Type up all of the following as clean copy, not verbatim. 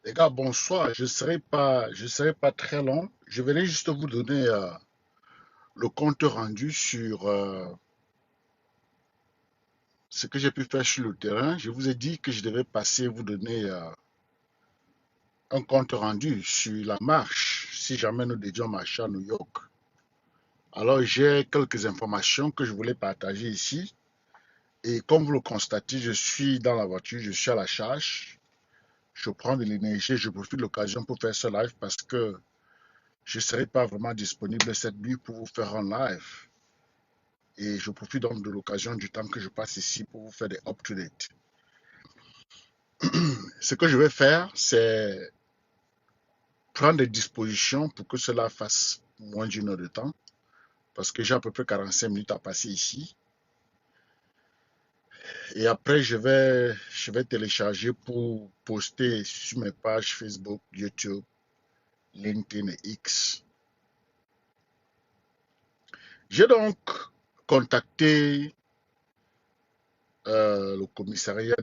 Les gars, bonsoir. Je serai pas très long. Je venais juste vous donner le compte rendu sur ce que j'ai pu faire sur le terrain. Je vous ai dit que je devais passer vous donner un compte rendu sur la marche, si jamais nous devions marcher à New York. Alors, j'ai quelques informations que je voulais partager ici. Et comme vous le constatez, je suis dans la voiture, je suis à la charge. Je prends de l'énergie, je profite de l'occasion pour faire ce live parce que je ne serai pas vraiment disponible cette nuit pour vous faire un live. Et je profite donc de l'occasion du temps que je passe ici pour vous faire des up-to-date. Ce que je vais faire, c'est prendre des dispositions pour que cela fasse moins d'une heure de temps. Parce que j'ai à peu près 45 minutes à passer ici. Et après, je vais télécharger pour poster sur mes pages Facebook, YouTube, LinkedIn et X. J'ai donc contacté le commissariat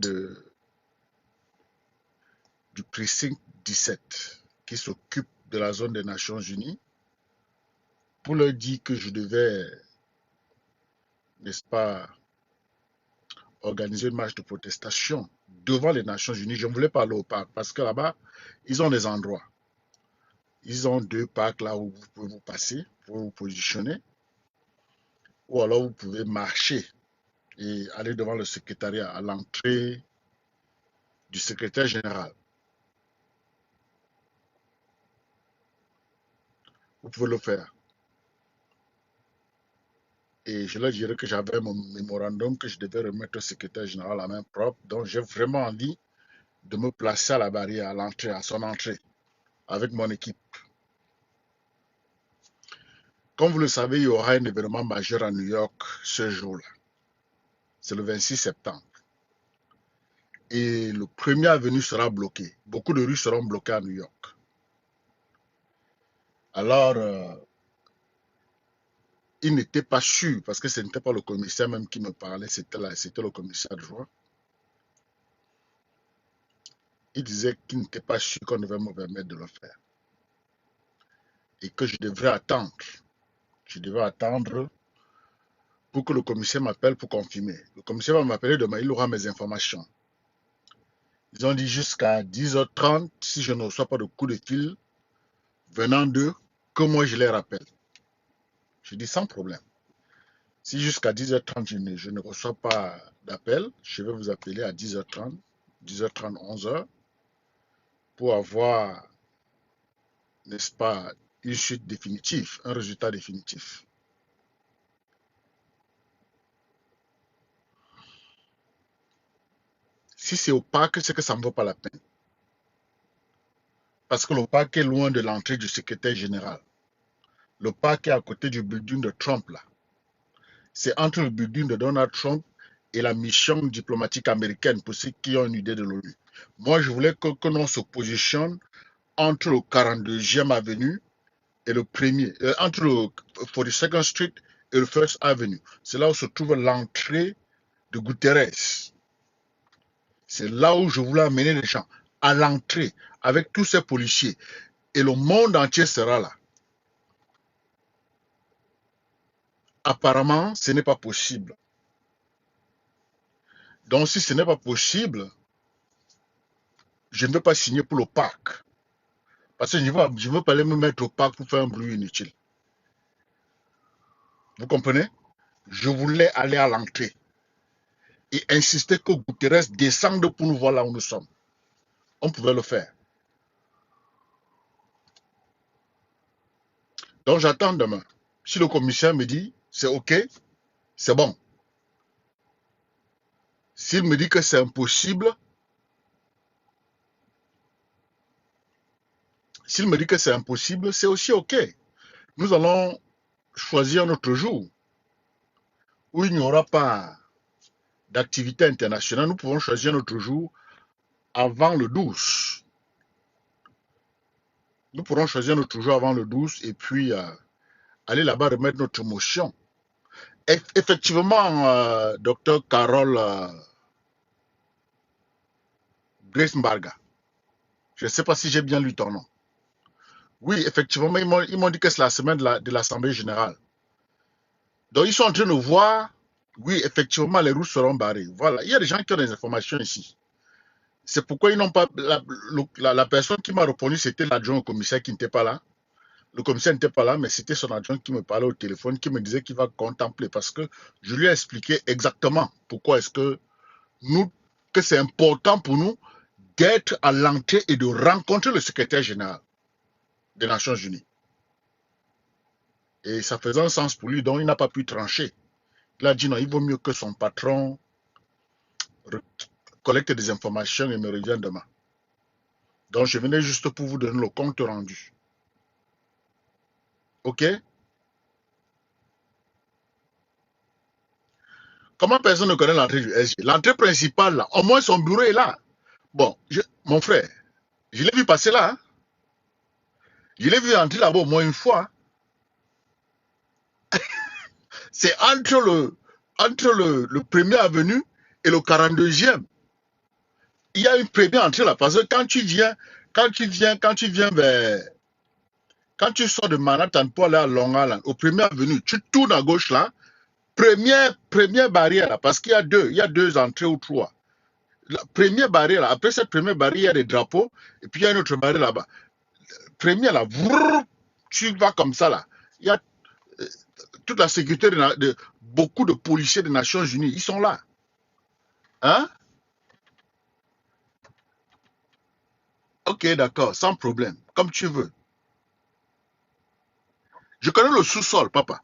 du précinct 17 qui s'occupe de la zone des Nations Unies pour leur dire que je devais, n'est-ce pas, organiser une marche de protestation devant les Nations Unies. Je ne voulais pas aller au parc parce que là-bas, ils ont des endroits. Ils ont deux parcs là où vous pouvez vous passer pour vous positionner ou alors vous pouvez marcher et aller devant le secrétariat à l'entrée du secrétaire général. Vous pouvez le faire. Et je leur dirais que j'avais mon mémorandum que je devais remettre au secrétaire général à main propre. Donc j'ai vraiment envie de me placer à la barrière, à l'entrée, à son entrée, avec mon équipe. Comme vous le savez, il y aura un événement majeur à New York ce jour-là. C'est le 26 septembre. Et le premier avenue sera bloqué. Beaucoup de rues seront bloquées à New York. Alors, il n'était pas sûr, parce que ce n'était pas le commissaire même qui me parlait, c'était le commissaire adjoint. Il disait qu'il n'était pas sûr qu'on devait me permettre de le faire. Et que je devrais attendre. Je devais attendre pour que le commissaire m'appelle pour confirmer. Le commissaire va m'appeler demain, il aura mes informations. Ils ont dit jusqu'à 10h30, si je ne reçois pas de coup de fil venant d'eux, que moi je les rappelle. Je dis sans problème. Si jusqu'à 10h30, je ne reçois pas d'appel, je vais vous appeler à 10h30, 10h30, 11h, pour avoir, n'est-ce pas, une suite définitive, un résultat définitif. Si c'est au parc, c'est que ça ne vaut pas la peine. Parce que le parc est loin de l'entrée du secrétaire général. Le parc est à côté du building de Trump, là. C'est entre le building de Donald Trump et la mission diplomatique américaine, pour ceux qui ont une idée de l'ONU. Moi, je voulais que l'on se positionne entre le 42e avenue et le premier, entre le 42nd Street et le First Avenue. C'est là où se trouve l'entrée de Guterres. C'est là où je voulais amener les gens, à l'entrée, avec tous ces policiers. Et le monde entier sera là. Apparemment, ce n'est pas possible. Donc, si ce n'est pas possible, je ne veux pas signer pour le parc. Parce que je ne veux pas aller me mettre au parc pour faire un bruit inutile. Vous comprenez? Je voulais aller à l'entrée et insister que Guterres descende pour nous voir là où nous sommes. On pouvait le faire. Donc j'attends demain. Si le commissaire me dit c'est OK, c'est bon. S'il me dit que c'est impossible, c'est aussi OK. Nous allons choisir notre jour où il n'y aura pas d'activité internationale. Nous pouvons choisir notre jour avant le 12. Nous pourrons choisir notre jour avant le 12 et puis aller là-bas remettre notre motion. Effectivement, docteur Carole Grace Mbarga, Je ne sais pas si j'ai bien lu ton nom. Oui, effectivement, ils m'ont dit que c'est la semaine de l'Assemblée générale. Donc, ils sont en train de voir, oui, effectivement, les routes seront barrées. Voilà, il y a des gens qui ont des informations ici. C'est pourquoi ils n'ont pas... La personne qui m'a répondu, c'était l'adjoint au commissaire qui n'était pas là. Le commissaire n'était pas là, mais c'était son adjoint qui me parlait au téléphone, qui me disait qu'il va contempler, parce que je lui ai expliqué exactement pourquoi est-ce que c'est important pour nous d'être à l'entrée et de rencontrer le secrétaire général des Nations Unies. Et ça faisait un sens pour lui, donc il n'a pas pu trancher. Il a dit non, il vaut mieux que son patron collecte des informations et me revienne demain. Donc je venais juste pour vous donner le compte rendu. Ok? Comment personne ne connaît l'entrée du SG? L'entrée principale, là, au moins son bureau est là. Bon, mon frère, je l'ai vu passer là. Hein? Je l'ai vu entrer là-bas au moins une fois. Hein? C'est entre le premier avenue et le 42e. Il y a une première entrée là. Parce que quand tu viens vers... Quand tu sors de Manhattan pour aller à Long Island, au premier avenue, tu tournes à gauche là. Première barrière là. Parce qu'il y a deux entrées ou trois. La première barrière là. Après cette première barrière, il y a des drapeaux. Et puis il y a une autre barrière là-bas. Première là. Tu vas comme ça là. Il y a toute la sécurité de beaucoup de policiers des Nations Unies, ils sont là. Hein? Ok, d'accord, sans problème, comme tu veux. Je connais le sous-sol, papa.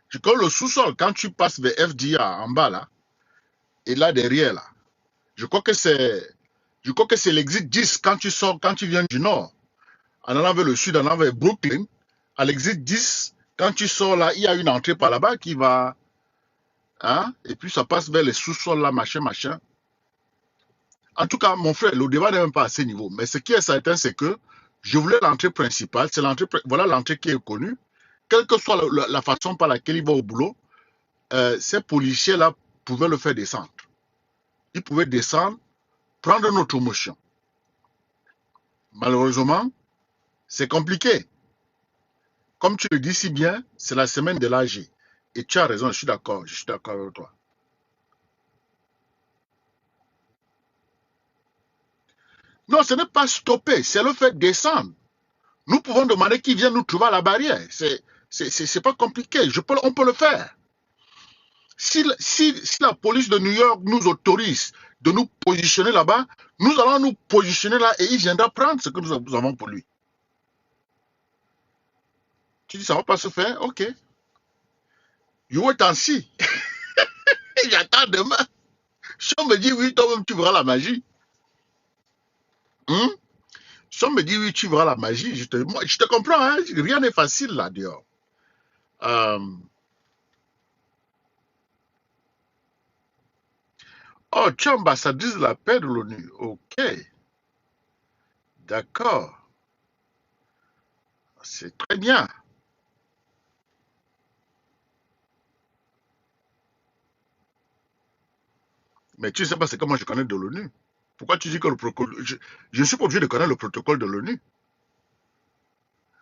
Je connais le sous-sol quand tu passes vers FDA en bas là, et là derrière là. Je crois que c'est l'exit 10 quand tu sors, quand tu viens du nord, en allant vers le sud, en allant vers Brooklyn, à l'exit 10, quand tu sors là, il y a une entrée par là-bas qui va, hein, et puis ça passe vers les sous-sols là, machin, machin. En tout cas, mon frère, le débat n'est même pas à ce niveau. Mais ce qui est certain, c'est que je voulais l'entrée principale. Voilà l'entrée qui est connue. Quelle que soit la façon par laquelle il va au boulot, ces policiers-là pouvaient le faire descendre. Ils pouvaient descendre, prendre notre motion. Malheureusement, c'est compliqué. Comme tu le dis si bien, c'est la semaine de l'AG. Et tu as raison, je suis d'accord avec toi. Non, ce n'est pas stopper, c'est le fait descendre. Nous pouvons demander qui vient nous trouver à la barrière. C'est pas compliqué, on peut le faire. Si la police de New York nous autorise de nous positionner là-bas, nous allons nous positionner là et il viendra prendre ce que nous avons pour lui. Tu dis, ça ne va pas se faire? Ok. You wait and see. J'attends demain. Si on me dit oui, toi-même tu verras la magie. Si on me dit oui, tu verras la magie, je te comprends, hein? Rien n'est facile là dehors. Oh, tu es ambassadrice de la paix de l'ONU. Ok. D'accord. C'est très bien. Mais tu ne sais pas ce que moi je connais de l'ONU. Pourquoi tu dis que le protocole... Je ne suis pas obligé de connaître le protocole de l'ONU.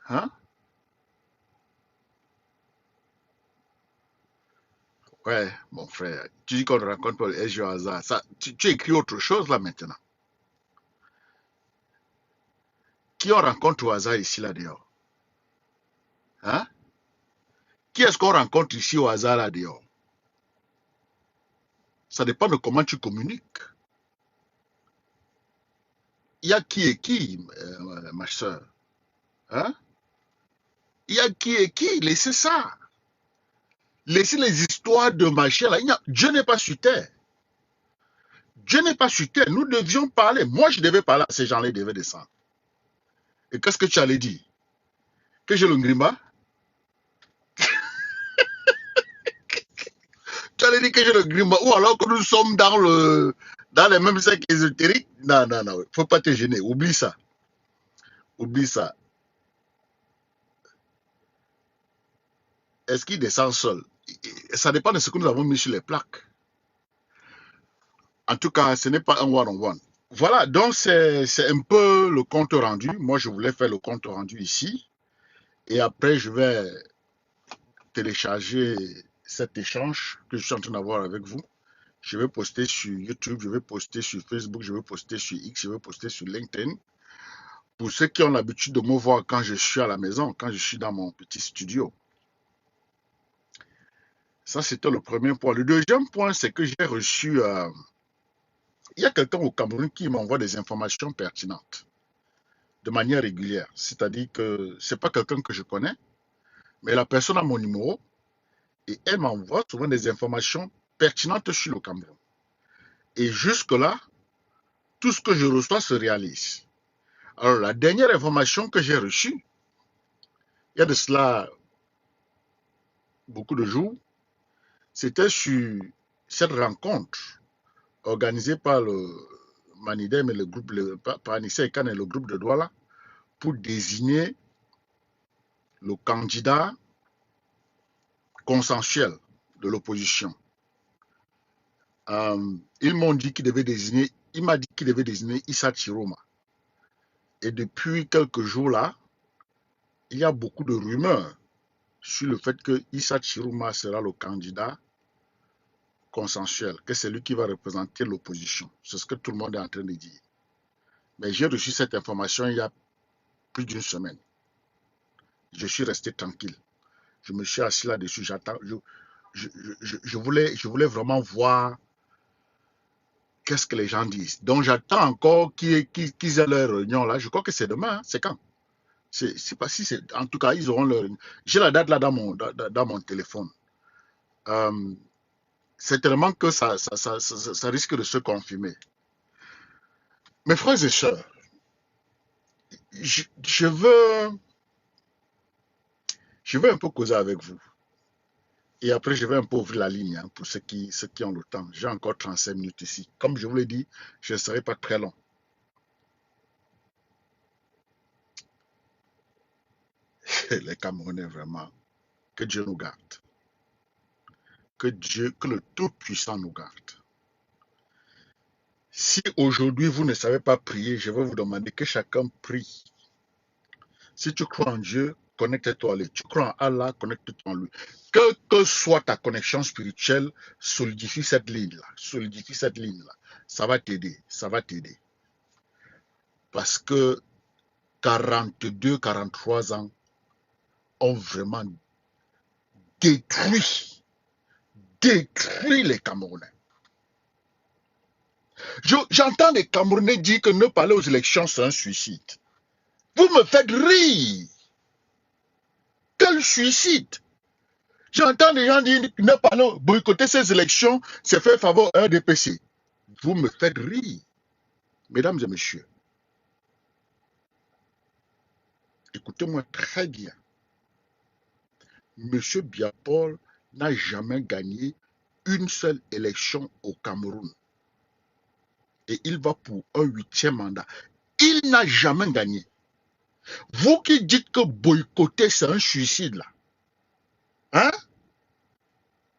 Hein? Ouais, mon frère. Tu dis qu'on ne rencontre pas le SG au hasard. Ça, tu écris autre chose là maintenant. Qui on rencontre au hasard ici là dehors? Hein? Qui est-ce qu'on rencontre ici au hasard là dehors? Ça dépend de comment tu communiques. Il y a qui et qui, ma soeur? Hein? Il y a qui et qui? Laissez ça. Laissez les histoires de machin là. Dieu n'est pas sur terre. Dieu n'est pas sur terre. Nous devions parler. Moi, je devais parler à ces gens-là, ils devaient descendre. Et qu'est-ce que tu allais dire? Que j'ai le grima? Tu allais dire que j'ai le grima? Ou alors que nous sommes dans les mêmes cercles ésotériques? Non, non, non. Faut pas te gêner. Oublie ça. Oublie ça. Est-ce qu'il descend seul? Ça dépend de ce que nous avons mis sur les plaques. En tout cas, ce n'est pas un one-on-one. Voilà, donc c'est un peu le compte rendu. Moi, je voulais faire le compte rendu ici. Et après, je vais télécharger cet échange que je suis en train d'avoir avec vous. Je vais poster sur YouTube, je vais poster sur Facebook, je vais poster sur X, je vais poster sur LinkedIn. Pour ceux qui ont l'habitude de me voir quand je suis à la maison, quand je suis dans mon petit studio. Ça, c'était le premier point. Le deuxième point, c'est que j'ai reçu... il y a quelqu'un au Cameroun qui m'envoie des informations pertinentes de manière régulière. C'est-à-dire que ce n'est pas quelqu'un que je connais, mais la personne a mon numéro et elle m'envoie souvent des informations pertinentes sur le Cameroun. Et jusque-là, tout ce que je reçois se réalise. Alors, la dernière information que j'ai reçue, il y a de cela beaucoup de jours, c'était sur cette rencontre organisée par le Manidem et le groupe, par Anissa Ekan et le groupe de Douala, pour désigner le candidat consensuel de l'opposition. Ils m'ont dit qu'il devait désigner, il m'a dit qu'il devait désigner Issa Chiroma. Et depuis quelques jours là, il y a beaucoup de rumeurs sur le fait que Issa Chiroma sera le candidat consensuel, que c'est lui qui va représenter l'opposition. C'est ce que tout le monde est en train de dire. Mais j'ai reçu cette information il y a plus d'une semaine. Je suis resté tranquille. Je me suis assis là-dessus, j'attends. Je voulais vraiment voir qu'est-ce que les gens disent. Donc j'attends encore qu'ils aient leur réunion là. Je crois que c'est demain, hein. C'est quand? C'est pas si c'est. En tout cas, ils auront leur. J'ai la date là dans mon téléphone. C'est tellement que ça risque de se confirmer. Mes frères et sœurs, je veux un peu causer avec vous. Et après, je vais un peu ouvrir la ligne hein, pour ceux qui ont le temps. J'ai encore 35 minutes ici. Comme je vous l'ai dit, je ne serai pas très long. Les Camerounais, vraiment, que Dieu nous garde. Que le Tout-Puissant nous garde. Si aujourd'hui vous ne savez pas prier, je vais vous demander que chacun prie. Si tu crois en Dieu, connecte-toi à lui. Tu crois en Allah, connecte-toi en lui. Quelle que soit ta connexion spirituelle, solidifie cette ligne-là. Solidifie cette ligne-là. Ça va t'aider. Ça va t'aider. Parce que 42, 43 ans ont vraiment détruit les Camerounais. J'entends les Camerounais dire que ne pas aller aux élections, c'est un suicide. Vous me faites rire. Quel suicide? J'entends des gens dire ne pas aller boycotter ces élections, c'est faire faveur à un RDPC. Vous me faites rire. Mesdames et messieurs, écoutez-moi très bien. Monsieur Biapol n'a jamais gagné une seule élection au Cameroun. Et il va pour un 8e mandat. Il n'a jamais gagné. Vous qui dites que boycotter, c'est un suicide, là. Hein?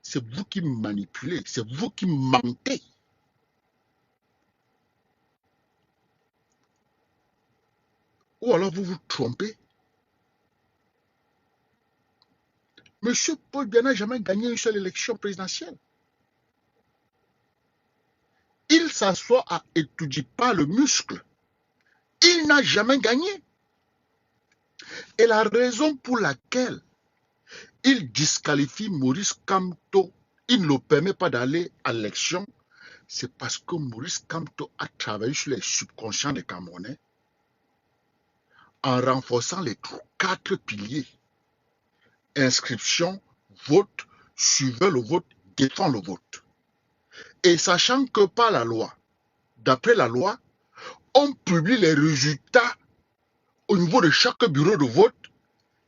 C'est vous qui manipulez, c'est vous qui mentez. Ou alors vous vous trompez. Monsieur Paul Biya n'a jamais gagné une seule élection présidentielle. Il s'assoit à étudier pas le muscle. Il n'a jamais gagné. Et la raison pour laquelle il disqualifie Maurice Kamto, il ne le permet pas d'aller à l'élection, c'est parce que Maurice Kamto a travaillé sur les subconscients des Camerounais en renforçant les 4 piliers. Inscription, vote, suivez le vote, défend le vote. Et sachant que par la loi, d'après la loi, on publie les résultats au niveau de chaque bureau de vote,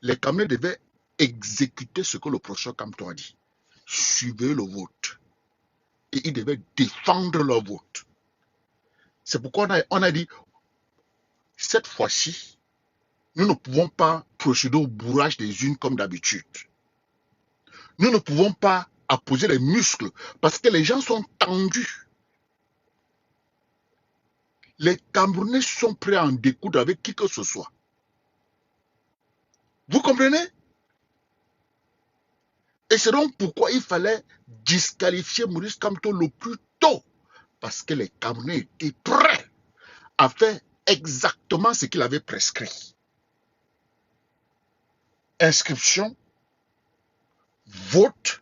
les Camerounais devaient exécuter ce que le professeur Kamto a dit. Suivez le vote. Et ils devaient défendre leur vote. C'est pourquoi on a dit, cette fois-ci, nous ne pouvons pas procéder au bourrage des unes comme d'habitude. Nous ne pouvons pas apposer les muscles parce que les gens sont tendus. Les Camerounais sont prêts à en découdre avec qui que ce soit. Vous comprenez? Et c'est donc pourquoi il fallait disqualifier Maurice Kamto le plus tôt. Parce que les Camerounais étaient prêts à faire exactement ce qu'il avait prescrit. Inscription, vote,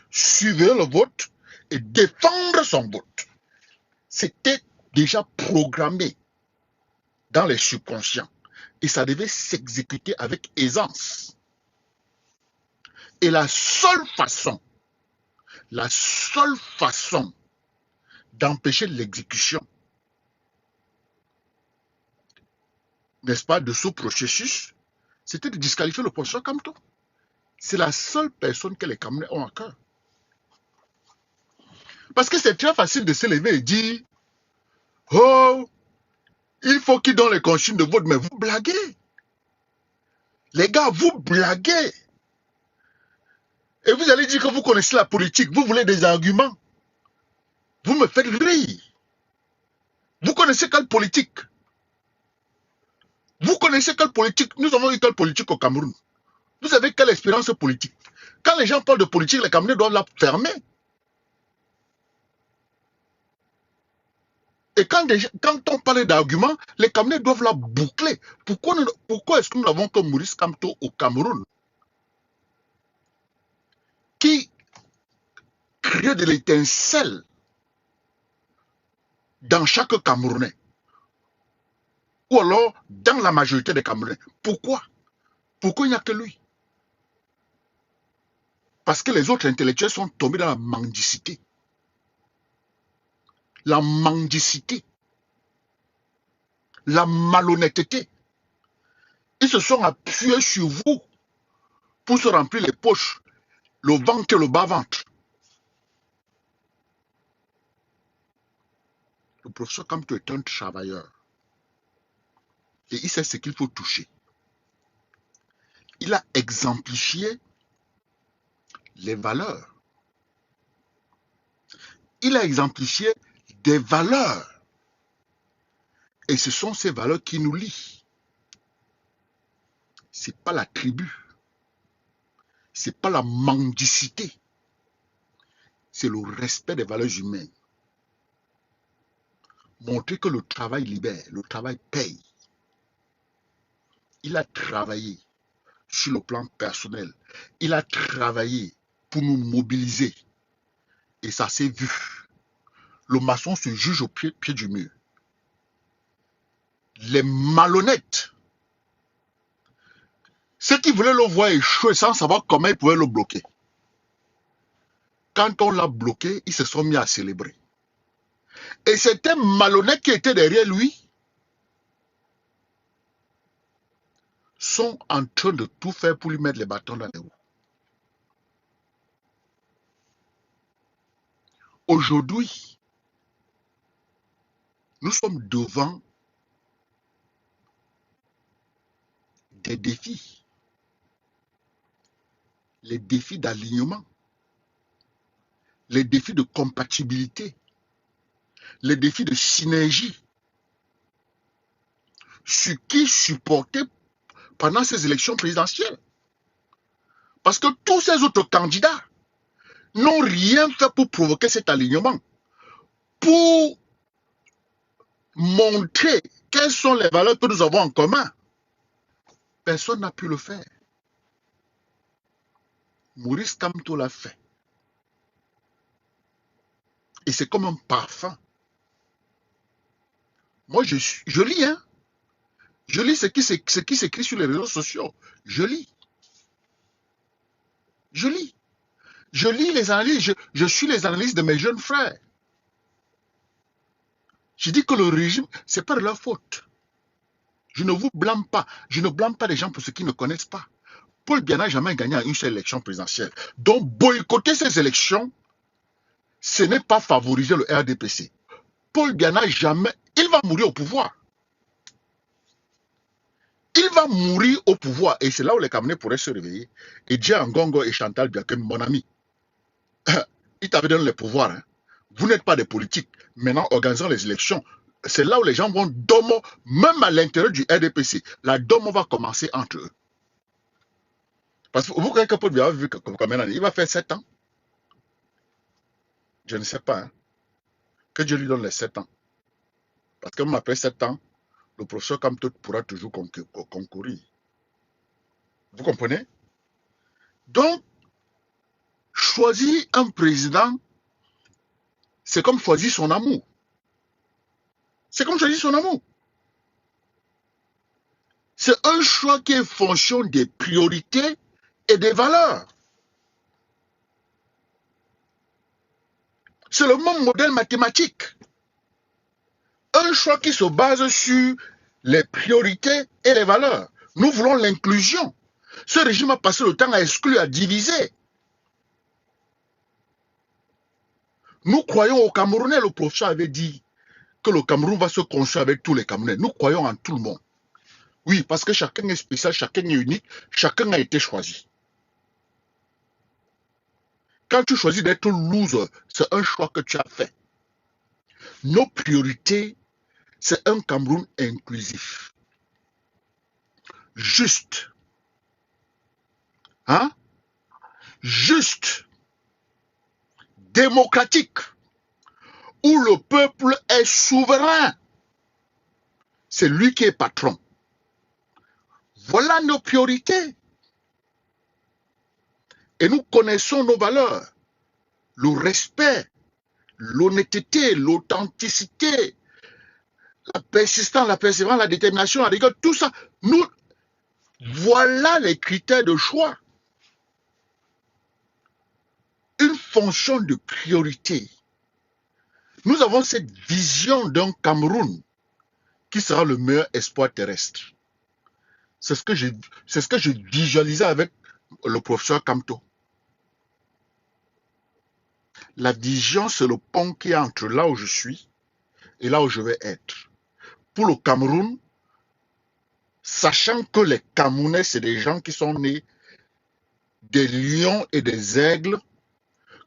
suivre le vote et défendre son vote. C'était déjà programmé dans les subconscients et ça devait s'exécuter avec aisance. Et la seule façon d'empêcher l'exécution, n'est-ce pas, de ce processus, c'était de disqualifier l'opposition Kamto. C'est la seule personne que les Camerounais ont à cœur. Parce que c'est très facile de se lever et dire « Oh, il faut qu'ils donnent les consignes de vote. » Mais vous blaguez. Les gars, vous blaguez. Et vous allez dire que vous connaissez la politique. Vous voulez des arguments. Vous me faites rire. Vous connaissez quelle politique? Vous connaissez quelle politique? Nous avons eu quelle politique au Cameroun? Vous avez quelle expérience politique? Quand les gens parlent de politique, les Camerounais doivent la fermer. Et quand on parle d'arguments, les Camerounais doivent la boucler. Pourquoi est-ce que nous n'avons que Maurice Kamto au Cameroun qui crée de l'étincelle dans chaque Camerounais? Ou alors dans la majorité des Camerounais. Pourquoi? Pourquoi il n'y a que lui? Parce que les autres intellectuels sont tombés dans la mendicité. La mendicité. La malhonnêteté. Ils se sont appuyés sur vous pour se remplir les poches, le ventre et le bas-ventre. Le professeur Kamto est un travailleur. Et il sait ce qu'il faut toucher. Il a exemplifié les valeurs. Il a exemplifié des valeurs. Et ce sont ces valeurs qui nous lient. Ce n'est pas la tribu. Ce n'est pas la mendicité. C'est le respect des valeurs humaines. Montrer que le travail libère, le travail paye. Il a travaillé sur le plan personnel. Il a travaillé pour nous mobiliser. Et ça s'est vu. Le maçon se juge au pied du mur. Les malhonnêtes, ceux qui voulaient le voir échouer sans savoir comment ils pouvaient le bloquer. Quand on l'a bloqué, ils se sont mis à célébrer. Et c'était malhonnêtes qui étaient derrière lui sont en train de tout faire pour lui mettre les bâtons dans les roues. Aujourd'hui, nous sommes devant des défis. Les défis d'alignement, les défis de compatibilité, les défis de synergie. Sur qui supporter pendant ces élections présidentielles. Parce que tous ces autres candidats n'ont rien fait pour provoquer cet alignement, pour montrer quelles sont les valeurs que nous avons en commun. Personne n'a pu le faire. Maurice Kamto l'a fait. Et c'est comme un parfum. Moi, je lis, hein. Je lis ce qui s'écrit sur les réseaux sociaux. Je lis. Je lis. Je lis les analyses. Je suis les analyses de mes jeunes frères. Je dis que le régime, ce n'est pas de leur faute. Je ne vous blâme pas. Je ne blâme pas les gens pour ce qu'ils ne connaissent pas. Paul Biya n'a jamais gagné à une seule élection présidentielle. Donc, boycotter ces élections, ce n'est pas favoriser le RDPC. Paul Biya n'a jamais... Il va mourir au pouvoir. Il va mourir au pouvoir. Et c'est là où les Camerounais pourraient se réveiller. Et dire Ngongo et Chantal Biaké, mon ami, il t'avait donné le pouvoir. Hein. Vous n'êtes pas des politiques. Maintenant, organisons les élections. c'est là où les gens vont dormir, même à l'intérieur du RDPC. La domo va commencer entre eux. Parce que vous croyez que Paul Biya a vu combien d'années? Il va faire 7 ans. Je ne sais pas. Hein. Que Dieu lui donne les 7 ans. Parce que même après 7 ans, le professeur Kamto pourra toujours concourir. Vous comprenez? Donc, choisir un président, c'est comme choisir son amour. C'est comme choisir son amour. C'est un choix qui est fonction des priorités et des valeurs. C'est le même modèle mathématique. Un choix qui se base sur les priorités et les valeurs. Nous voulons l'inclusion. Ce régime a passé le temps à exclure, à diviser. Nous croyons aux Camerounais. Le professeur avait dit que le Cameroun va se construire avec tous les Camerounais. Nous croyons en tout le monde. Oui, parce que chacun est spécial, chacun est unique, chacun a été choisi. Quand tu choisis d'être loser, c'est un choix que tu as fait. Nos priorités, c'est un Cameroun inclusif. Juste. Hein? Juste. Démocratique. Où le peuple est souverain. C'est lui qui est patron. Voilà nos priorités. Et nous connaissons nos valeurs. Le respect, l'honnêteté, l'authenticité, la persistance, la persévérance, la détermination, la rigueur, tout ça. Voilà les critères de choix. Une fonction de priorité. Nous avons cette vision d'un Cameroun qui sera le meilleur espoir terrestre. C'est ce que je visualisais avec le professeur Kamto. La vision, c'est le pont qui est entre là où je suis et là où je vais être. Pour le Cameroun, sachant que les Camerounais, c'est des gens qui sont nés des lions et des aigles,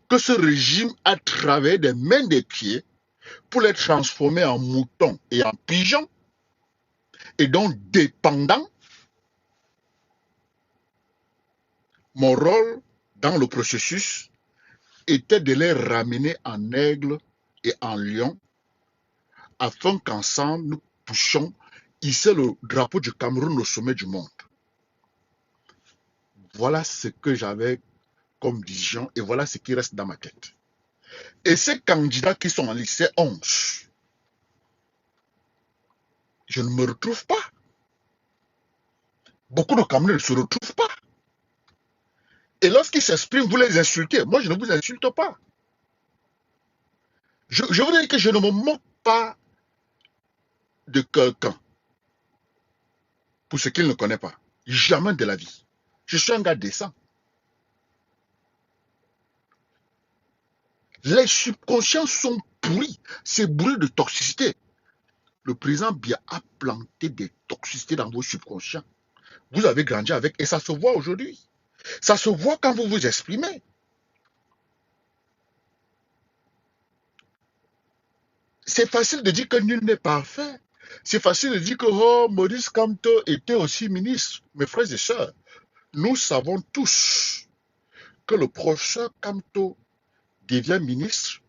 que ce régime a travaillé des mains des pieds pour les transformer en moutons et en pigeons, et donc dépendants. Mon rôle dans le processus était de les ramener en aigle et en lion, afin qu'ensemble nous puissions hisser le drapeau du Cameroun au sommet du monde. Voilà ce que j'avais comme vision et voilà ce qui reste dans ma tête. Et ces candidats qui sont en lycée 11, je ne me retrouve pas. Beaucoup de Camerounais ne se retrouvent pas. Et lorsqu'ils s'expriment, vous les insultez. Moi, je ne vous insulte pas. Je vous dis que je ne me moque pas de quelqu'un pour ce qu'il ne connaît pas. Jamais de la vie. Je suis un gars décent. Les subconscients sont pourris. C'est brûlé de toxicité. Le président Biya a planté des toxicités dans vos subconscients. Vous avez grandi avec, et ça se voit aujourd'hui. Ça se voit quand vous vous exprimez. C'est facile de dire que nul n'est parfait. C'est facile de dire que oh, Maurice Kamto était aussi ministre. Mes frères et sœurs, nous savons tous que le professeur Kamto devient ministre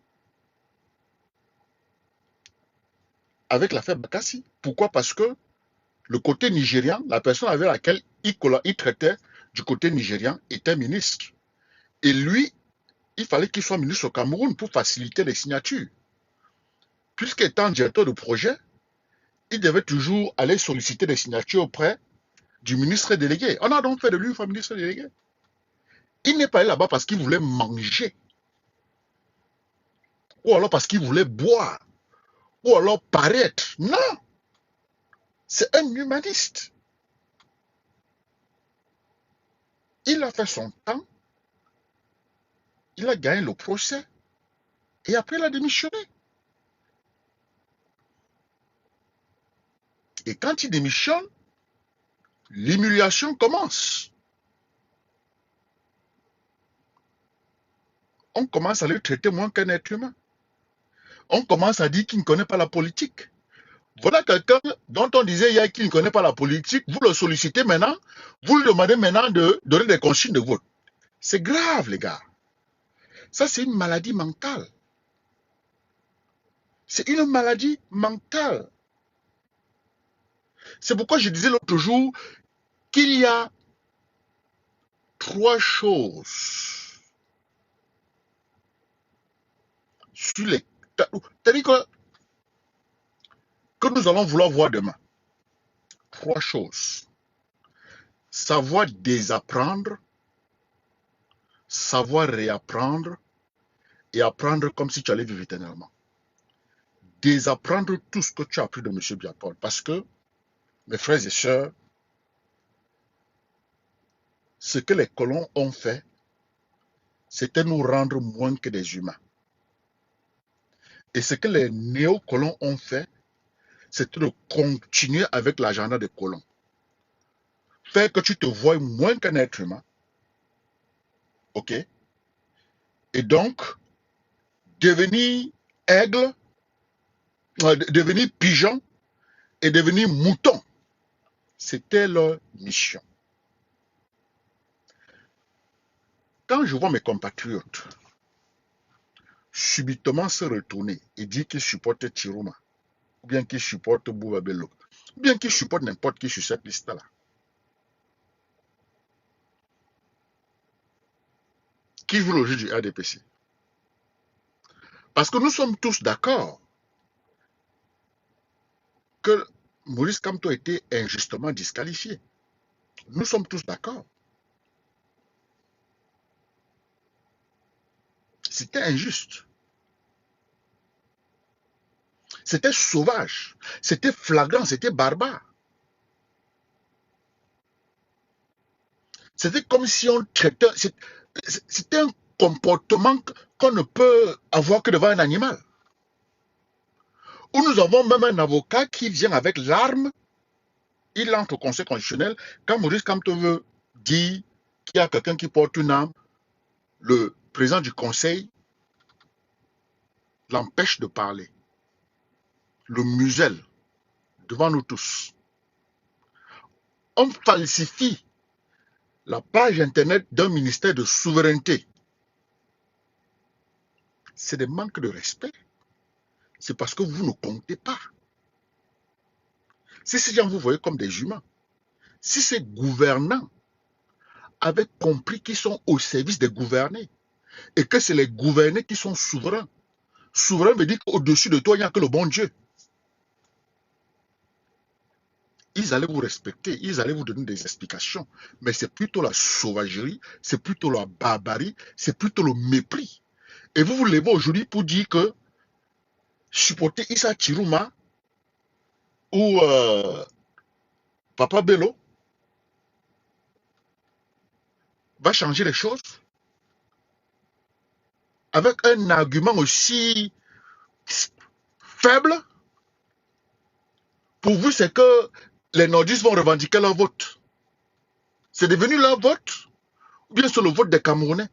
avec l'affaire Bakassi. Pourquoi? Parce que le côté nigérian, la personne avec laquelle il traitait du côté nigérian était ministre. Et lui, il fallait qu'il soit ministre au Cameroun pour faciliter les signatures. Puisqu'étant directeur de projet, il devait toujours aller solliciter des signatures auprès du ministre délégué. On a donc fait de lui un ministre délégué. Il n'est pas allé là-bas parce qu'il voulait manger, ou alors parce qu'il voulait boire, ou alors paraître. Non, c'est un humaniste. Il a fait son temps, il a gagné le procès, et après il a démissionné. Et quand il démissionne, l'humiliation commence. On commence à le traiter moins qu'un être humain. On commence à dire qu'il ne connaît pas la politique. Voilà quelqu'un dont on disait hier qu'il ne connaît pas la politique, vous le sollicitez maintenant, vous lui demandez maintenant de donner des consignes de vote. C'est grave, les gars. Ça, c'est une maladie mentale. C'est une maladie mentale. C'est pourquoi je disais l'autre jour qu'il y a 3 choses sur les... C'est-à-dire que nous allons vouloir voir demain. 3 choses. Savoir désapprendre, savoir réapprendre et apprendre comme si tu allais vivre éternellement. Désapprendre tout ce que tu as appris de M. Biapol. Parce que, mes frères et sœurs, ce que les colons ont fait, c'était nous rendre moins que des humains. Et ce que les néocolons ont fait, c'était de continuer avec l'agenda des colons. Faire que tu te vois moins qu'un être humain. OK? Et donc, devenir aigle, devenir pigeon et devenir mouton. C'était leur mission. Quand je vois mes compatriotes subitement se retourner et dire qu'ils supportent Chiroma, ou bien qu'ils supportent Bouba Bello, ou bien qu'ils supportent n'importe qui sur cette liste-là, qui joue le jeu du RDPC. Parce que nous sommes tous d'accord que Maurice Kamto a été injustement disqualifié. Nous sommes tous d'accord. C'était injuste. C'était sauvage. C'était flagrant. C'était barbare. C'était comme si on traitait... C'était un comportement qu'on ne peut avoir que devant un animal. Où nous avons même un avocat qui vient avec l'arme. Il entre au Conseil constitutionnel. Quand Maurice Kamto veut dire qu'il y a quelqu'un qui porte une arme, le président du Conseil l'empêche de parler. Le muselle devant nous tous. On falsifie la page internet d'un ministère de souveraineté. C'est des manques de respect. C'est parce que vous ne comptez pas. Si ces gens vous voyez comme des humains, si ces gouvernants avaient compris qu'ils sont au service des gouvernés et que c'est les gouvernés qui sont souverains, souverain veut dire qu'au-dessus de toi, il n'y a que le bon Dieu. Ils allaient vous respecter, ils allaient vous donner des explications. Mais c'est plutôt la sauvagerie, c'est plutôt la barbarie, c'est plutôt le mépris. Et vous vous levez aujourd'hui pour dire que supporter Issa Chiruma ou Papa Bello va changer les choses avec un argument aussi faible. Pour vous, c'est que les nordistes vont revendiquer leur vote. C'est devenu leur vote ou bien c'est le vote des Camerounais?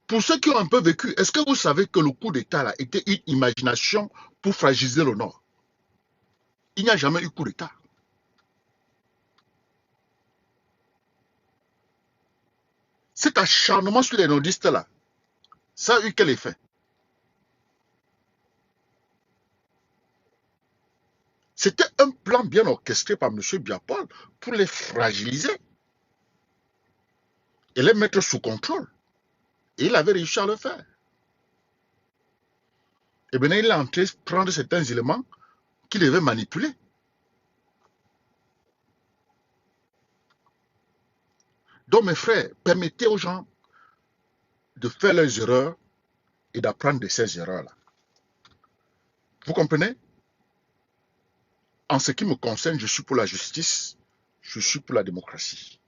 Pour ceux qui ont un peu vécu, est-ce que vous savez que le coup d'État là était une imagination pour fragiliser le Nord? Il n'y a jamais eu coup d'État. Cet acharnement sur les nordistes là, ça a eu quel effet? C'était un plan bien orchestré par M. Biapol pour les fragiliser et les mettre sous contrôle. Et il avait réussi à le faire. Et bien, il est entré prendre certains éléments qu'il devait manipuler. Donc, mes frères, permettez aux gens de faire leurs erreurs et d'apprendre de ces erreurs-là. Vous comprenez? En ce qui me concerne, je suis pour la justice, je suis pour la démocratie.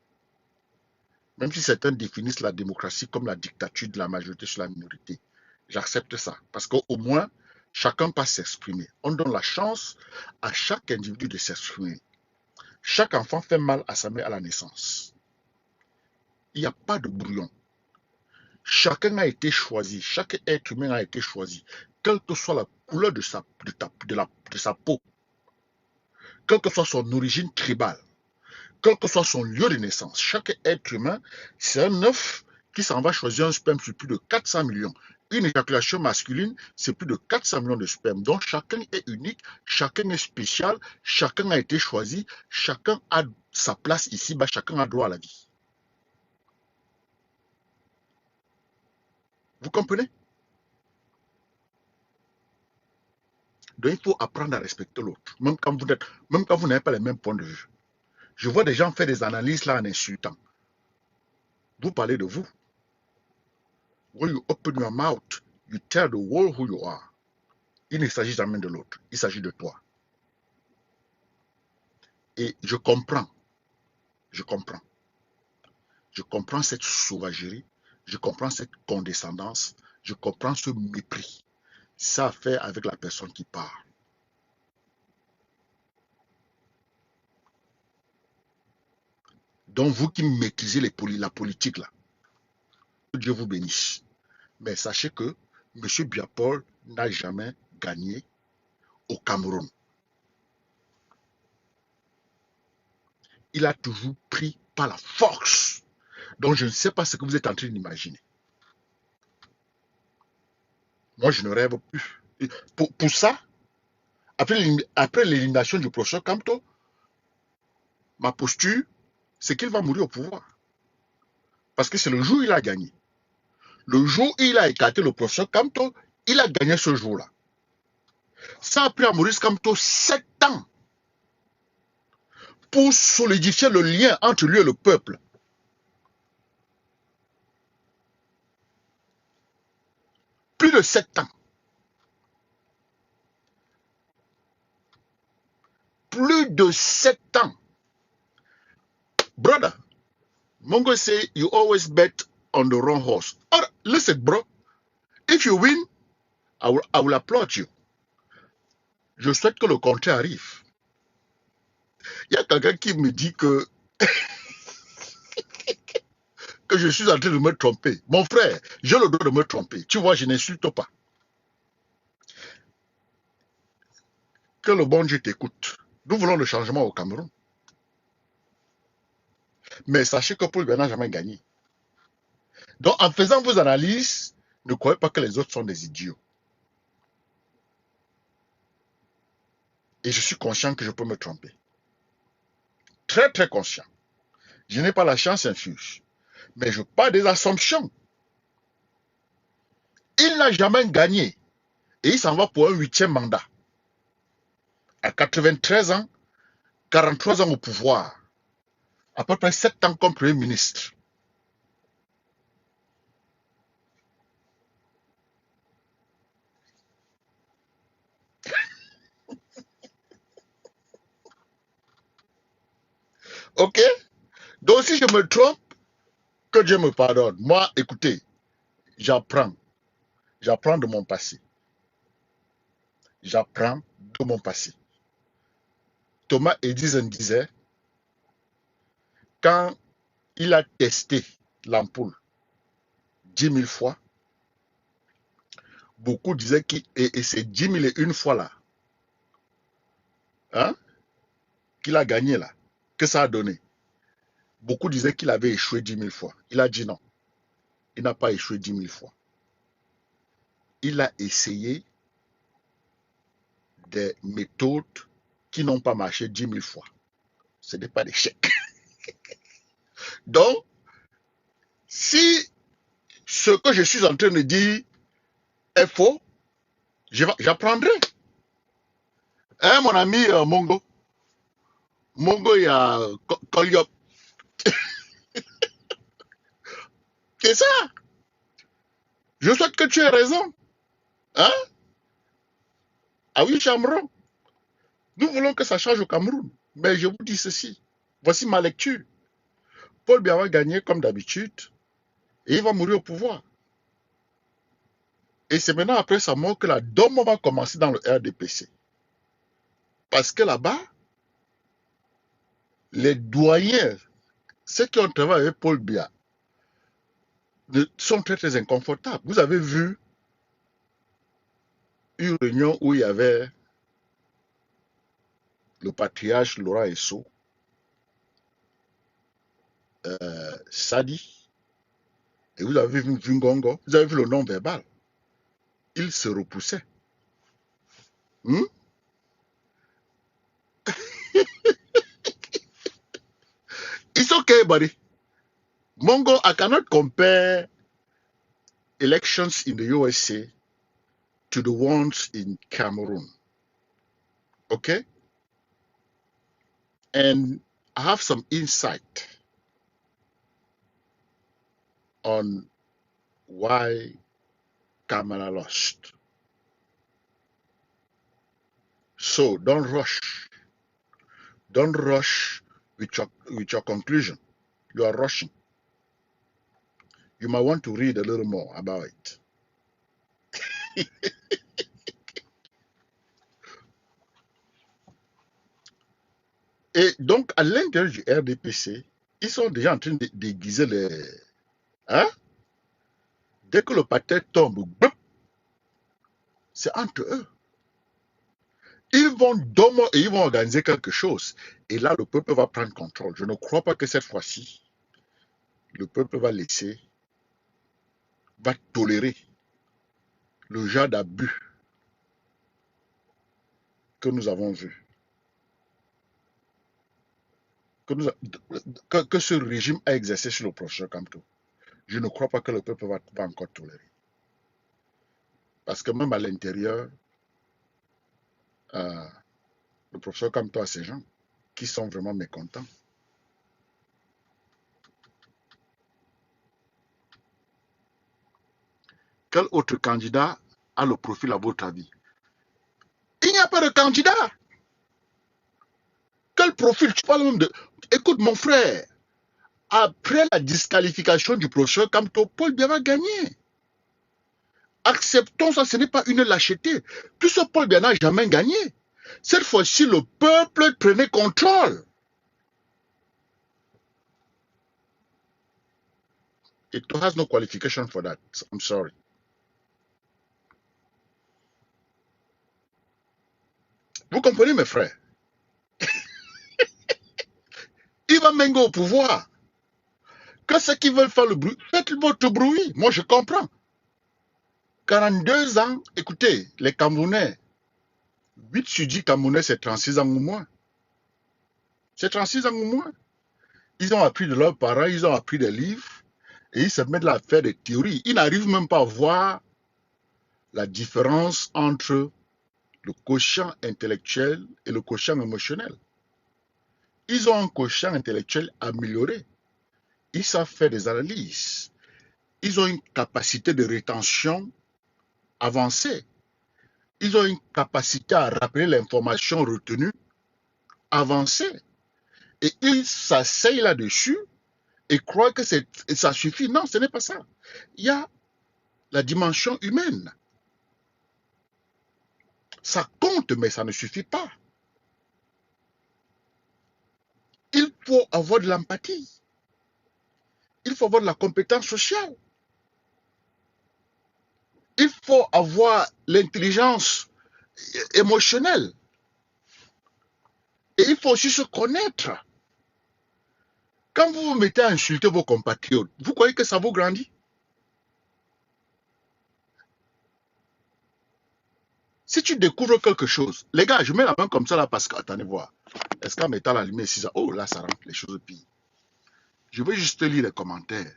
Même si certains définissent la démocratie comme la dictature de la majorité sur la minorité, j'accepte ça. Parce qu'au moins, chacun peut s'exprimer. On donne la chance à chaque individu de s'exprimer. Chaque enfant fait mal à sa mère à la naissance. Il n'y a pas de brouillon. Chacun a été choisi, chaque être humain a été choisi, quelle que soit la couleur de sa peau, quelle que soit son origine tribale, quel que soit son lieu de naissance, chaque être humain, c'est un œuf qui s'en va choisir un sperme sur plus de 400 millions. Une éjaculation masculine, c'est plus de 400 millions de spermes. Donc chacun est unique, chacun est spécial, chacun a été choisi, chacun a sa place ici, chacun a droit à la vie. Vous comprenez? Donc il faut apprendre à respecter l'autre, même quand vous n'avez pas les mêmes points de vue. Je vois des gens faire des analyses là en insultant. Vous parlez de vous. When you open your mouth, you tell the world who you are. Il ne s'agit jamais de l'autre, il s'agit de toi. Et je comprends cette sauvagerie, je comprends cette condescendance, je comprends ce mépris. Ça a fait avec la personne qui parle. Donc vous qui maîtrisez la politique là, que Dieu vous bénisse. Mais sachez que M. Biya-Paul n'a jamais gagné au Cameroun. Il a toujours pris par la force. Donc je ne sais pas ce que vous êtes en train d'imaginer. Moi je ne rêve plus. Pour ça, après l'élimination du professeur Kamto, ma posture, c'est qu'il va mourir au pouvoir. Parce que c'est le jour où il a gagné. Le jour où il a écarté le professeur Kamto, il a gagné ce jour-là. Ça a pris à Maurice Kamto 7 ans pour solidifier le lien entre lui et le peuple. Plus de 7 ans. Plus de 7 ans. Brother, Mongo say you always bet on the wrong horse. Or, listen, bro. If you win, I will applaud you. Je souhaite que le contraire arrive. Il y a quelqu'un qui me dit que je suis en train de me tromper. Mon frère, j'ai le droit de me tromper. Tu vois, je n'insulte pas. Que le bon Dieu t'écoute. Nous voulons le changement au Cameroun. Mais sachez que Paul Biya n'a jamais gagné. Donc, en faisant vos analyses, ne croyez pas que les autres sont des idiots. Et je suis conscient que je peux me tromper. Très, très conscient. Je n'ai pas la chance infuse. Mais je parle des assumptions. Il n'a jamais gagné. Et il s'en va pour un 8e mandat. À 93 ans, 43 ans au pouvoir. À peu près 7 ans comme Premier ministre. Ok? Donc si je me trompe, que Dieu me pardonne. Moi, écoutez, j'apprends. J'apprends de mon passé. J'apprends de mon passé. Thomas Edison disait, quand il a testé l'ampoule 10 000 fois, beaucoup disaient que c'est 10 001 fois là, hein, qu'il a gagné là, que ça a donné. Beaucoup disaient qu'il avait échoué 10 000 fois. Il a dit non. Il n'a pas échoué 10 000 fois. Il a essayé des méthodes qui n'ont pas marché 10 000 fois. Ce n'est pas d'échec. Donc, si ce que je suis en train de dire est faux, j'apprendrai. Hein, mon ami Mongo? Mongo, il y a Kolyop. C'est ça. Je souhaite que tu aies raison. Hein? Ah oui, Chamron. Nous voulons que ça change au Cameroun. Mais je vous dis ceci. Voici ma lecture. Paul Biya va gagner comme d'habitude. Et il va mourir au pouvoir. Et c'est maintenant après sa mort que la DOM va commencer dans le RDPC. Parce que là-bas, les doyens, ceux qui ont travaillé avec Paul Biya, sont très très inconfortables. Vous avez vu une réunion où il y avait le patriarche Laurent Esso, Sadi, et vous avez vu Ngongo, vous avez vu le nom verbal. Ils se repoussaient. Hmm? It's okay, buddy. Mongo, I cannot compare elections in the USA to the ones in Cameroon. Okay? And I have some insight on why Kamala lost. So don't rush. Don't rush with your conclusion. You are rushing. You might want to read a little more about it. Et donc, à l'intérieur du RDPC, ils sont déjà en train de déguiser les... Hein? Dès que le patin tombe, c'est entre eux. Ils vont dormir et ils vont organiser quelque chose. Et là, le peuple va prendre contrôle. Je ne crois pas que cette fois-ci, le peuple va laisser, va tolérer le genre d'abus que nous avons vu. Que ce régime a exercé sur le professeur Kamto. Je ne crois pas que le peuple va encore tolérer. Parce que même à l'intérieur, le professeur Kamto a ces gens qui sont vraiment mécontents. Quel autre candidat a le profil à votre avis? Il n'y a pas de candidat. Quel profil? Tu parles même de... Écoute mon frère, après la disqualification du professeur Kamto, Paul Biya va gagner. Acceptons ça, ce n'est pas une lâcheté. Puisque Paul Biya n'a jamais gagné. Cette fois-ci, le peuple prenait contrôle. It has no qualification for that. I'm sorry. Vous comprenez, mes frères? Il va mener au pouvoir. Que ceux qui veulent faire le bruit, faites votre bruit. Moi, je comprends. 42 ans, écoutez, les Camerounais, 8 sur 10 Camerounais, c'est 36 ans ou moins. C'est 36 ans ou moins. Ils ont appris de leurs parents, ils ont appris des livres, et ils se mettent là à faire des théories. Ils n'arrivent même pas à voir la différence entre le quotient intellectuel et le quotient émotionnel. Ils ont un quotient intellectuel amélioré. Ils savent faire des analyses. Ils ont une capacité de rétention avancée. Ils ont une capacité à rappeler l'information retenue avancée. Et ils s'asseyent là-dessus et croient que ça suffit. Non, ce n'est pas ça. Il y a la dimension humaine. Ça compte, mais ça ne suffit pas. Il faut avoir de l'empathie. Il faut avoir de la compétence sociale. Il faut avoir l'intelligence émotionnelle. Et il faut aussi se connaître. Quand vous vous mettez à insulter vos compatriotes, vous croyez que ça vous grandit? Si tu découvres quelque chose, les gars, je mets la main comme ça là parce que, attendez voir, est-ce qu'en mettant la lumière ici, oh là, ça rend les choses pires. Je vais juste lire les commentaires.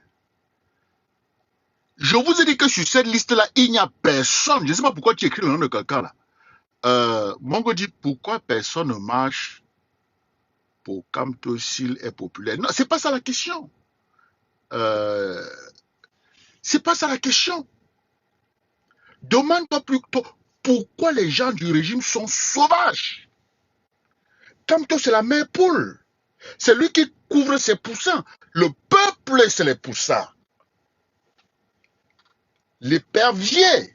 Je vous ai dit que sur cette liste-là, il n'y a personne. Je ne sais pas pourquoi tu écris le nom de quelqu'un là. Mongo dit, pourquoi personne ne marche pour Kamto s'il est populaire? Non, c'est pas ça la question. C'est pas ça la question. Demande-toi plutôt pourquoi les gens du régime sont sauvages. Kamto, c'est la mère poule. C'est lui qui couvre ses poussins. Le peuple, c'est les poussins. Les perviers.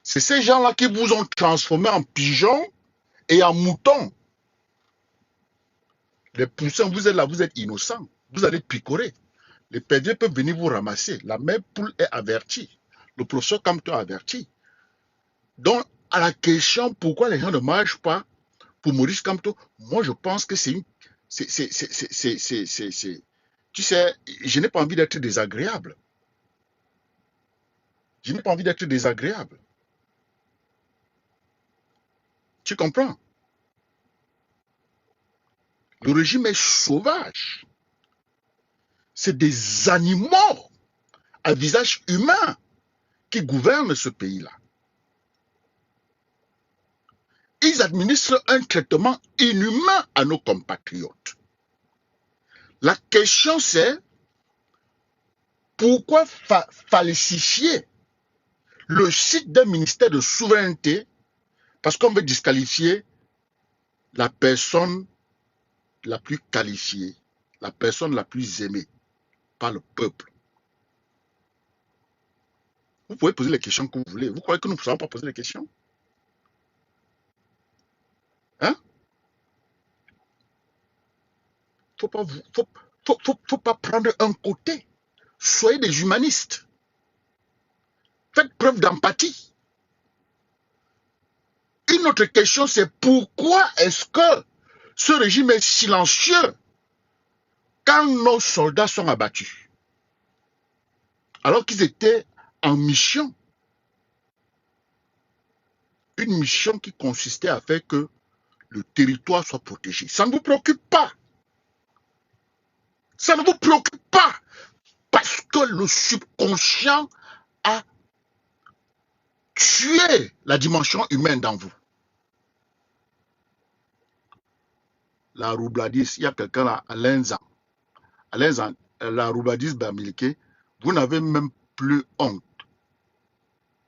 C'est ces gens-là qui vous ont transformé en pigeons et en moutons. Les poussins, vous êtes là, vous êtes innocents. Vous allez picorer. Les perviers peuvent venir vous ramasser. La mère poule est avertie. Le professeur Kamto a averti. Donc, à la question pourquoi les gens ne marchent pas pour Maurice Kamto, moi je pense que c'est une... Tu sais, je n'ai pas envie d'être désagréable. Je n'ai pas envie d'être désagréable. Tu comprends? Le régime est sauvage. C'est des animaux à visage humain qui gouvernent ce pays-là. Ils administrent un traitement inhumain à nos compatriotes. La question c'est pourquoi falsifier le site d'un ministère de souveraineté parce qu'on veut disqualifier la personne la plus qualifiée, la personne la plus aimée par le peuple. Vous pouvez poser les questions que vous voulez. Vous croyez que nous ne pouvons pas poser les questions? Hein? Faut pas prendre un côté. Soyez des humanistes. Faites preuve d'empathie. Une autre question, c'est pourquoi est-ce que ce régime est silencieux quand nos soldats sont abattus? Alors qu'ils étaient en mission. Une mission qui consistait à faire que le territoire soit protégé. Ça ne vous préoccupe pas. Ça ne vous préoccupe pas. Parce que le subconscient a tué la dimension humaine dans vous. La roubladise, il y a quelqu'un là, Alain Zan, la roubladise Bamileke, vous n'avez même plus honte.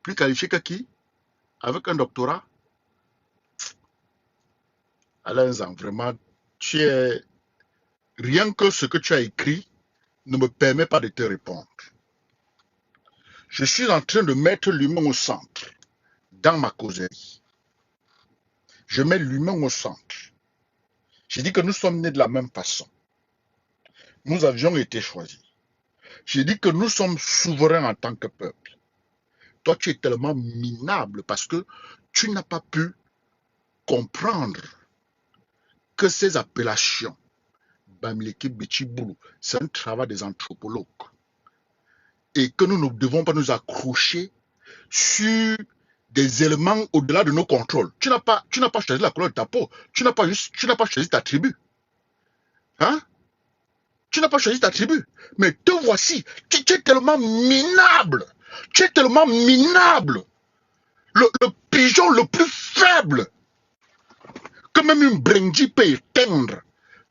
Plus qualifié que qui? Avec un doctorat? Alain Zan, vraiment, tu es... Rien que ce que tu as écrit ne me permet pas de te répondre. Je suis en train de mettre l'humain au centre dans ma causerie. Je mets l'humain au centre. J'ai dit que nous sommes nés de la même façon. Nous avions été choisis. J'ai dit que nous sommes souverains en tant que peuple. Toi, tu es tellement minable parce que tu n'as pas pu comprendre que ces appellations, Bamileke, Bichiboulou, c'est un travail des anthropologues. Et que nous ne devons pas nous accrocher sur des éléments au-delà de nos contrôles. Tu n'as pas choisi la couleur de ta peau. Tu n'as pas choisi ta tribu. Hein? Tu n'as pas choisi ta tribu. Mais te voici. Tu es tellement minable. Tu es tellement minable. Le pigeon le plus faible que même une brindille peut éteindre.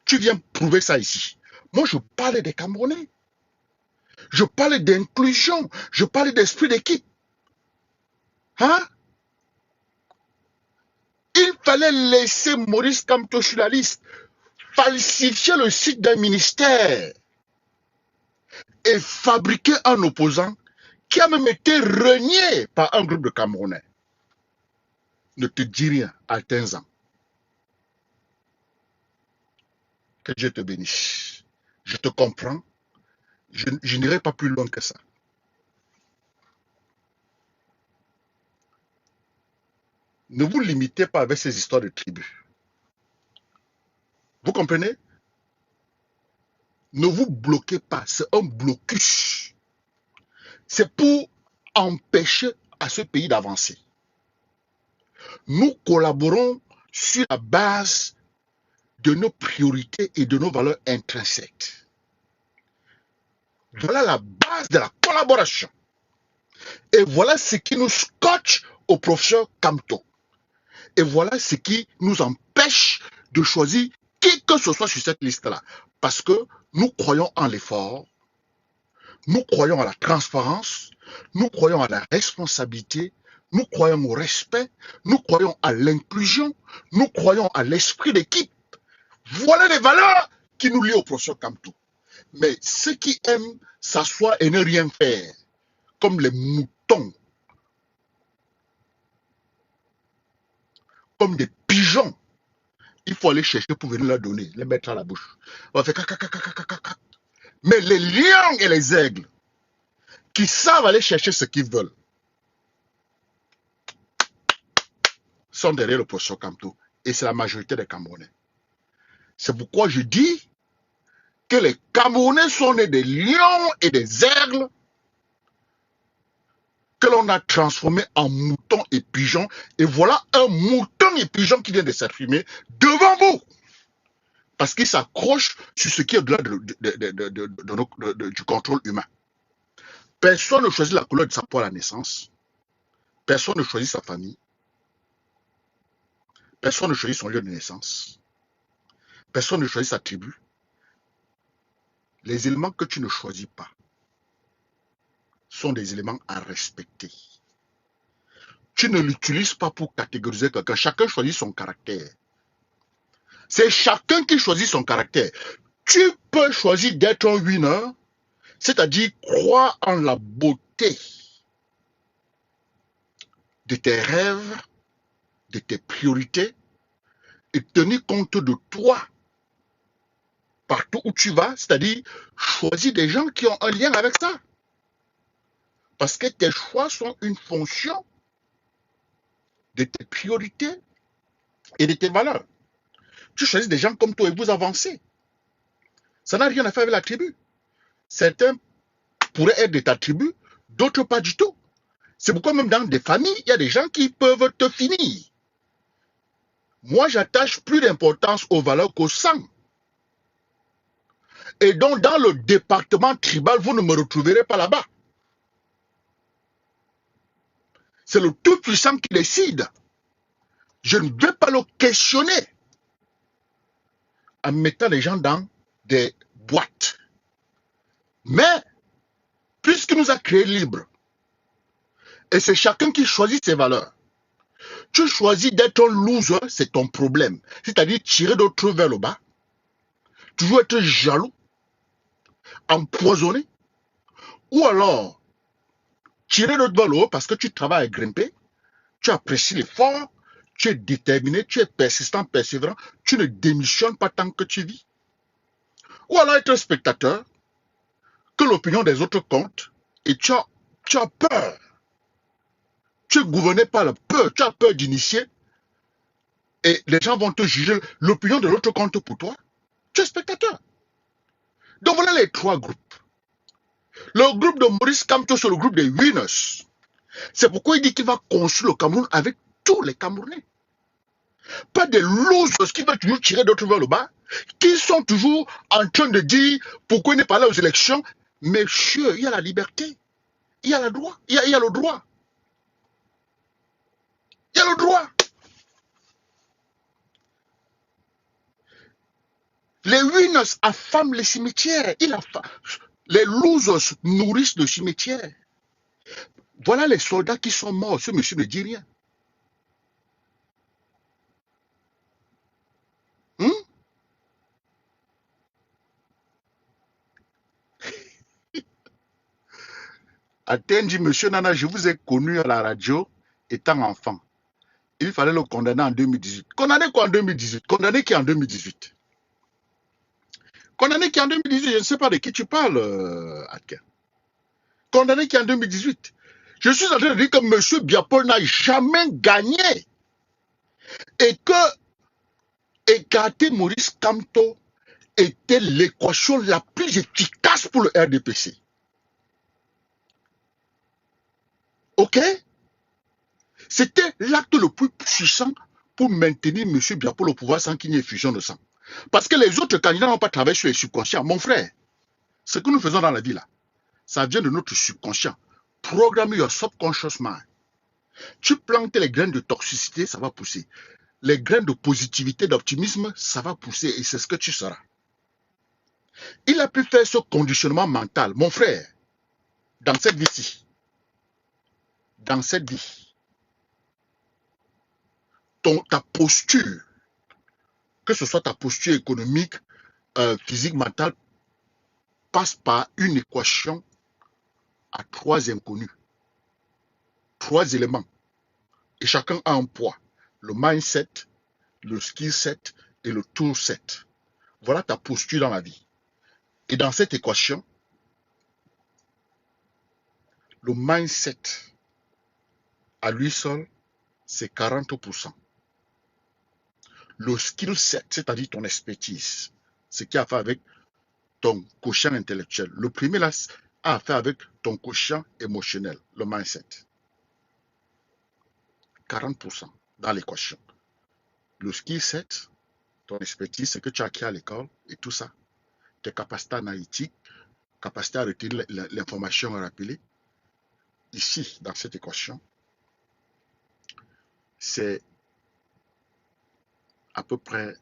Tu viens prouver ça ici. Moi, je parle des Camerounais. Je parle d'inclusion. Je parle d'esprit d'équipe. Hein? Il fallait laisser Maurice Kamto sur la liste, falsifier le site d'un ministère et fabriquer un opposant qui a même été renié par un groupe de Camerounais. Ne te dis rien, Altinzan. Que Dieu te bénisse. Je te comprends. Je n'irai pas plus loin que ça. Ne vous limitez pas avec ces histoires de tribus. Vous comprenez? Ne vous bloquez pas. C'est un blocus. C'est pour empêcher à ce pays d'avancer. Nous collaborons sur la base de nos priorités et de nos valeurs intrinsèques. Voilà la base de la collaboration. Et voilà ce qui nous scotche au professeur Kamto. Et voilà ce qui nous empêche de choisir qui que ce soit sur cette liste-là. Parce que nous croyons en l'effort, nous croyons à la transparence, nous croyons à la responsabilité, nous croyons au respect, nous croyons à l'inclusion, nous croyons à l'esprit d'équipe. Voilà les valeurs qui nous lient au professeur Kamto. Mais ceux qui aiment s'asseoir et ne rien faire, comme les moutons, comme des pigeons, il faut aller chercher pour venir leur donner, les mettre à la bouche. On va faire caca. Mais les lions et les aigles, qui savent aller chercher ce qu'ils veulent, ils ne vont pas aller chercher ce qu'ils veulent. Ils vont aller chercher ce qu'ils veulent. Ils vont aller chercher ce qu'ils veulent. Ils vont aller chercher ce qu'ils veulent. Ils vont aller chercher ce qu'ils veulent. Ils vont aller chercher ce qu'ils veulent. Ils vont aller chercher ce qu'ils veulent. Ils vont aller chercher ce qu'ils veulent. Mais les lions et les aigles qui savent aller chercher ce qu'ils veulent, sont derrière le professeur Kamto. Et c'est la majorité des Camerounais. C'est pourquoi je dis que les Camerounais sont nés des lions et des aigles que l'on a transformés en moutons et pigeons. Et voilà un mouton et pigeon qui vient de s'exprimer devant vous. Parce qu'il s'accroche sur ce qui est au-delà du contrôle humain. Personne ne choisit la couleur de sa peau à la naissance. Personne ne choisit sa famille. Personne ne choisit son lieu de naissance. Personne ne choisit sa tribu. Les éléments que tu ne choisis pas sont des éléments à respecter. Tu ne l'utilises pas pour catégoriser quelqu'un. Chacun choisit son caractère. C'est chacun qui choisit son caractère. Tu peux choisir d'être un winner, c'est-à-dire croire en la beauté de tes rêves, de tes priorités, et tenir compte de toi partout où tu vas, c'est-à-dire choisir des gens qui ont un lien avec ça. Parce que tes choix sont une fonction de tes priorités et de tes valeurs. Tu choisis des gens comme toi et vous avancez. Ça n'a rien à faire avec la tribu. Certains pourraient être de ta tribu, d'autres pas du tout. C'est pourquoi même dans des familles, il y a des gens qui peuvent te finir. Moi, j'attache plus d'importance aux valeurs qu'au sang. Et donc, dans le département tribal, vous ne me retrouverez pas là-bas. C'est le Tout-Puissant qui décide. Je ne vais pas le questionner en mettant les gens dans des boîtes. Mais, puisqu'il nous a créés libres, et c'est chacun qui choisit ses valeurs, tu choisis d'être un loser, c'est ton problème. C'est-à-dire tirer d'autres vers le bas, toujours être jaloux, empoisonné, ou alors tirer d'autres vers le haut parce que tu travailles à grimper, tu apprécies l'effort, tu es déterminé, tu es persistant, persévérant, tu ne démissionnes pas tant que tu vis. Ou alors être un spectateur, que l'opinion des autres compte, et tu as peur. Tu es gouverné par la peur, tu as peur d'initier, et les gens vont te juger, l'opinion de l'autre compte pour toi, tu es spectateur. Donc voilà les trois groupes. Le groupe de Maurice Kamto, c'est le groupe des winners. C'est pourquoi il dit qu'il va construire le Cameroun avec tous les Camerounais. Pas des losers qui veulent toujours tirer d'autres vers le bas, qui sont toujours en train de dire pourquoi il n'est pas là aux élections. Messieurs, il y a la liberté, il y a le droit, il y a le droit. Il y a le droit. Les winners affament les cimetières. Les losers nourrissent le cimetière. Voilà les soldats qui sont morts. Ce monsieur ne dit rien. Athènes dit, monsieur Nana, je vous ai connu à la radio étant enfant. Il fallait le condamner en 2018. Condamner quoi en 2018? Condamner qui en 2018? Condamné qui en 2018, je ne sais pas de qui tu parles, Atken. Condamné qui en 2018. Je suis en train de dire que M. Biapol n'a jamais gagné. Et que écarter Maurice Kamto était l'équation la plus efficace pour le RDPC. Ok? C'était l'acte le plus puissant pour maintenir M. Biapol au pouvoir sans qu'il n'y ait fusion de sang. Parce que les autres candidats n'ont pas travaillé sur les subconscients. Mon frère, ce que nous faisons dans la vie là, ça vient de notre subconscient. Programme your subconscious mind. Tu plantes les graines de toxicité, ça va pousser. Les graines de positivité, d'optimisme, ça va pousser et c'est ce que tu seras. Il a pu faire ce conditionnement mental. Mon frère, dans cette vie-ci, dans cette vie, ta posture, que ce soit ta posture économique, physique, mentale, passe par une équation à 3 inconnus. 3 éléments. Et chacun a un poids. Le mindset, le skill set et le tool set. Voilà ta posture dans la vie. Et dans cette équation, le mindset, à lui seul, c'est 40%. Le skill set, c'est-à-dire ton expertise, ce qui a à faire avec ton quotient intellectuel. Le premier là a à faire avec ton quotient émotionnel, le mindset. 40% dans l'équation. Le skill set, ton expertise, ce que tu as acquis à l'école et tout ça, tes capacités analytiques, capacité à retenir l'information et rappeler. Ici, dans cette équation, c'est à peu près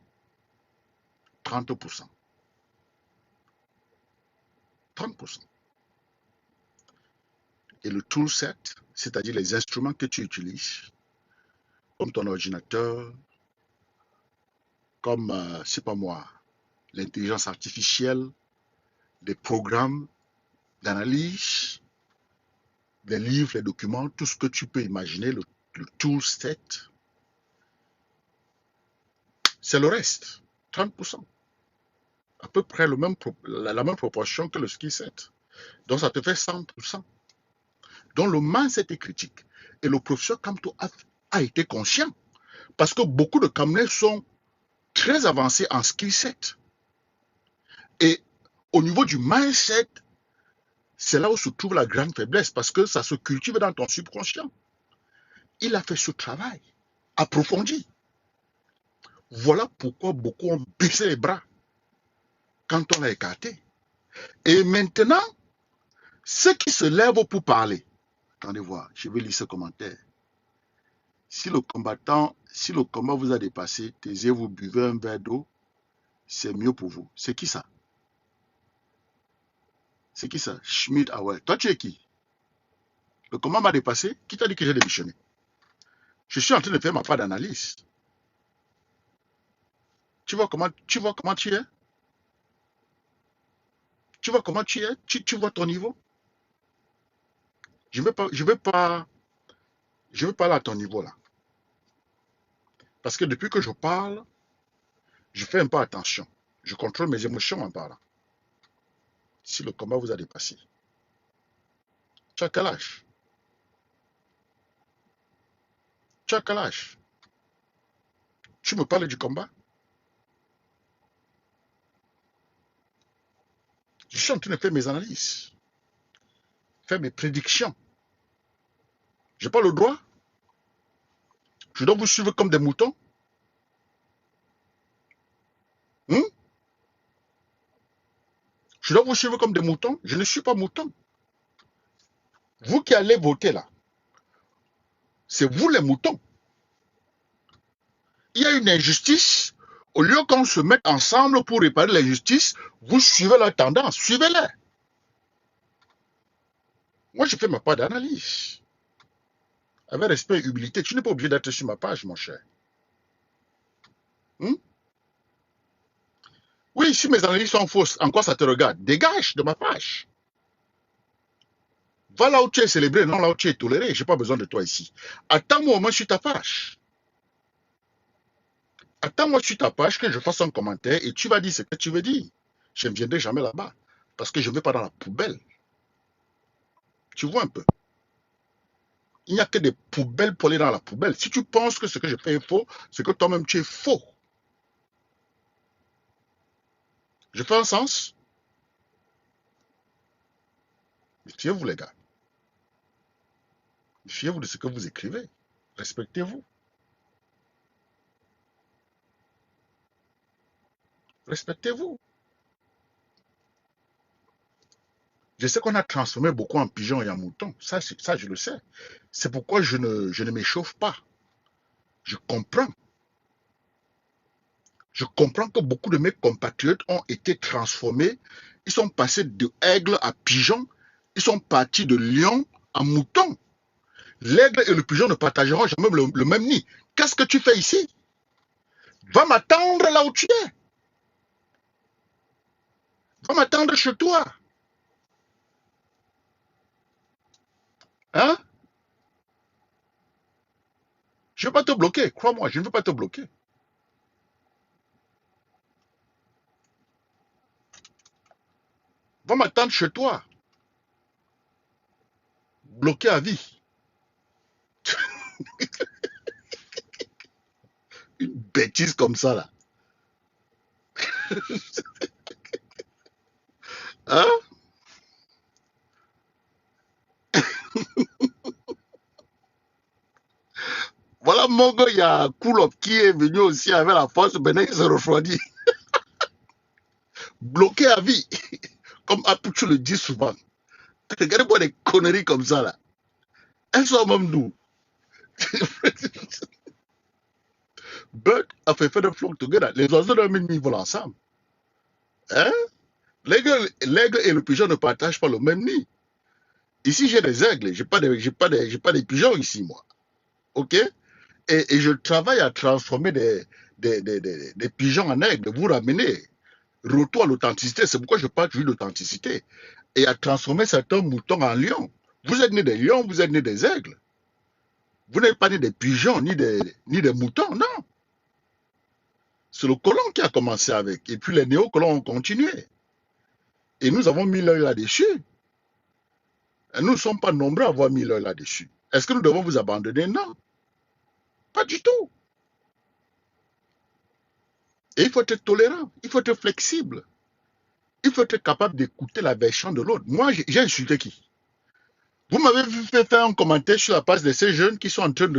30%. 30%. Et le toolset, c'est-à-dire les instruments que tu utilises, comme ton ordinateur, comme, c'est pas moi, l'intelligence artificielle, des programmes d'analyse, des livres, les documents, tout ce que tu peux imaginer, le toolset, c'est le reste, 30%. À peu près la même proportion que le skill set. Donc ça te fait 100%. Donc le mindset est critique. Et le professeur Kamto a été conscient. Parce que beaucoup de Camerounais sont très avancés en skill set. Et au niveau du mindset, c'est là où se trouve la grande faiblesse. Parce que ça se cultive dans ton subconscient. Il a fait ce travail approfondi. Voilà pourquoi beaucoup ont baissé les bras quand on l'a écarté. Et maintenant, ceux qui se lèvent pour parler, attendez voir, je vais lire ce commentaire. Si le combat vous a dépassé, taisez-vous, buvez un verre d'eau, c'est mieux pour vous. C'est qui ça? C'est qui ça? Schmidt Awel. Toi, tu es qui? Le combat m'a dépassé? Qui t'a dit que j'ai démissionné? Je suis en train de faire ma part d'analyse. Tu vois comment tu es? Tu vois comment tu es? Tu vois ton niveau? Je ne veux pas aller à ton niveau là. Parce que depuis que je parle, je fais un peu attention. Je contrôle mes émotions en parlant. Si le combat vous a dépassé, tu as quel âge? Tu as quel âge? Tu me parles du combat? Je suis en train de faire mes analyses, faire mes prédictions. Je n'ai pas le droit. Je dois vous suivre comme des moutons. Hein? Je dois vous suivre comme des moutons. Je ne suis pas mouton. Vous qui allez voter là, c'est vous les moutons. Il y a une injustice. Au lieu qu'on se mette ensemble pour réparer l'injustice, vous suivez la tendance. Suivez-la. Moi, je fais ma part d'analyse. Avec respect et humilité. Tu n'es pas obligé d'être sur ma page, mon cher. Hein? Oui, si mes analyses sont fausses, en quoi ça te regarde? Dégage de ma page. Va là où tu es célébré, non là où tu es toléré. Je n'ai pas besoin de toi ici. Attends-moi au moins sur ta page. Attends-moi sur ta page que je fasse un commentaire et tu vas dire ce que tu veux dire. Je ne viendrai jamais là-bas. Parce que je ne vais pas dans la poubelle. Tu vois un peu. Il n'y a que des poubelles pour aller dans la poubelle. Si tu penses que ce que je fais est faux, c'est que toi-même tu es faux. Je fais un sens? Méfiez-vous les gars. Méfiez-vous de ce que vous écrivez. Respectez-vous. Respectez-vous. Je sais qu'on a transformé beaucoup en pigeons et en moutons. Ça, je le sais. C'est pourquoi je ne m'échauffe pas. Je comprends. Je comprends que beaucoup de mes compatriotes ont été transformés. Ils sont passés de aigle à pigeon. Ils sont partis de lion à mouton. L'aigle et le pigeon ne partageront jamais le même nid. Qu'est-ce que tu fais ici? Va m'attendre là où tu es. Va m'attendre chez toi. Hein? Je ne veux pas te bloquer. Crois-moi, je ne veux pas te bloquer. Va m'attendre chez toi. Bloqué à vie. Une bêtises comme ça, là. Hein? Voilà, mon gars, il y a Koulop qui est venu aussi avec la force, maintenant il se refroidit. Bloqué à vie. Comme Apuchu le dit souvent. Regardez-moi des conneries comme ça, là. Elles sont même nous. Bird a fait faire de flock together. Les oiseaux de même niveau ensemble. Hein? L'aigle et le pigeon ne partagent pas le même nid. Ici, j'ai des aigles. J'ai pas des pigeons ici, moi. OK? Et je travaille à transformer des pigeons en aigles. Vous ramener. Retour à l'authenticité. C'est pourquoi je parle toujours d'authenticité. Et à transformer certains moutons en lions. Vous êtes né des lions, vous êtes né des aigles. Vous n'êtes pas né des pigeons ni des moutons, non. C'est le colon qui a commencé avec. Et puis les néocolons ont continué. Et nous avons mis l'œil là-dessus. Et nous ne sommes pas nombreux à avoir mis l'œil là-dessus. Est-ce que nous devons vous abandonner? Non. Pas du tout. Et il faut être tolérant. Il faut être flexible. Il faut être capable d'écouter la version de l'autre. Moi, j'ai insulté qui? Vous m'avez fait faire un commentaire sur la page de ces jeunes qui sont en train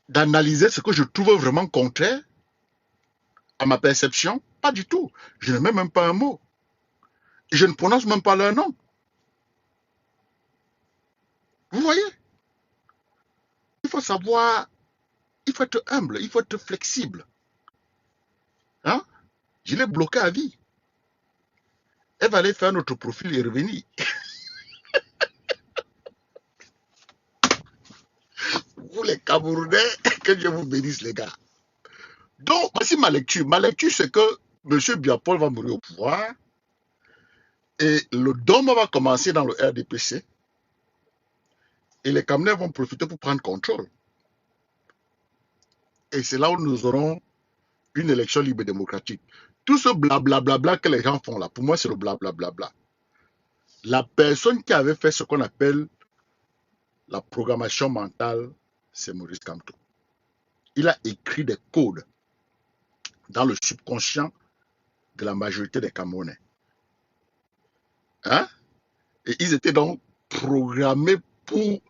d'analyser ce que je trouve vraiment contraire à ma perception. Pas du tout. Je ne mets même pas un mot. Je ne prononce même pas leur nom. Vous voyez? Il faut savoir, il faut être humble, il faut être flexible. Hein? Je l'ai bloqué à vie. Elle va aller faire notre profil et revenir. Vous les Camerounais, que Dieu vous bénisse les gars. Donc, voici ma lecture. Ma lecture, c'est que M. Biapol va mourir au pouvoir et le DOM va commencer dans le RDPC et les Camerounais vont profiter pour prendre contrôle. Et c'est là où nous aurons une élection libre et démocratique. Tout ce blablabla que les gens font là, pour moi, c'est le blablabla. La personne qui avait fait ce qu'on appelle la programmation mentale, c'est Maurice Kamto. Il a écrit des codes dans le subconscient de la majorité des Camerounais. Hein? Et ils étaient donc programmés pour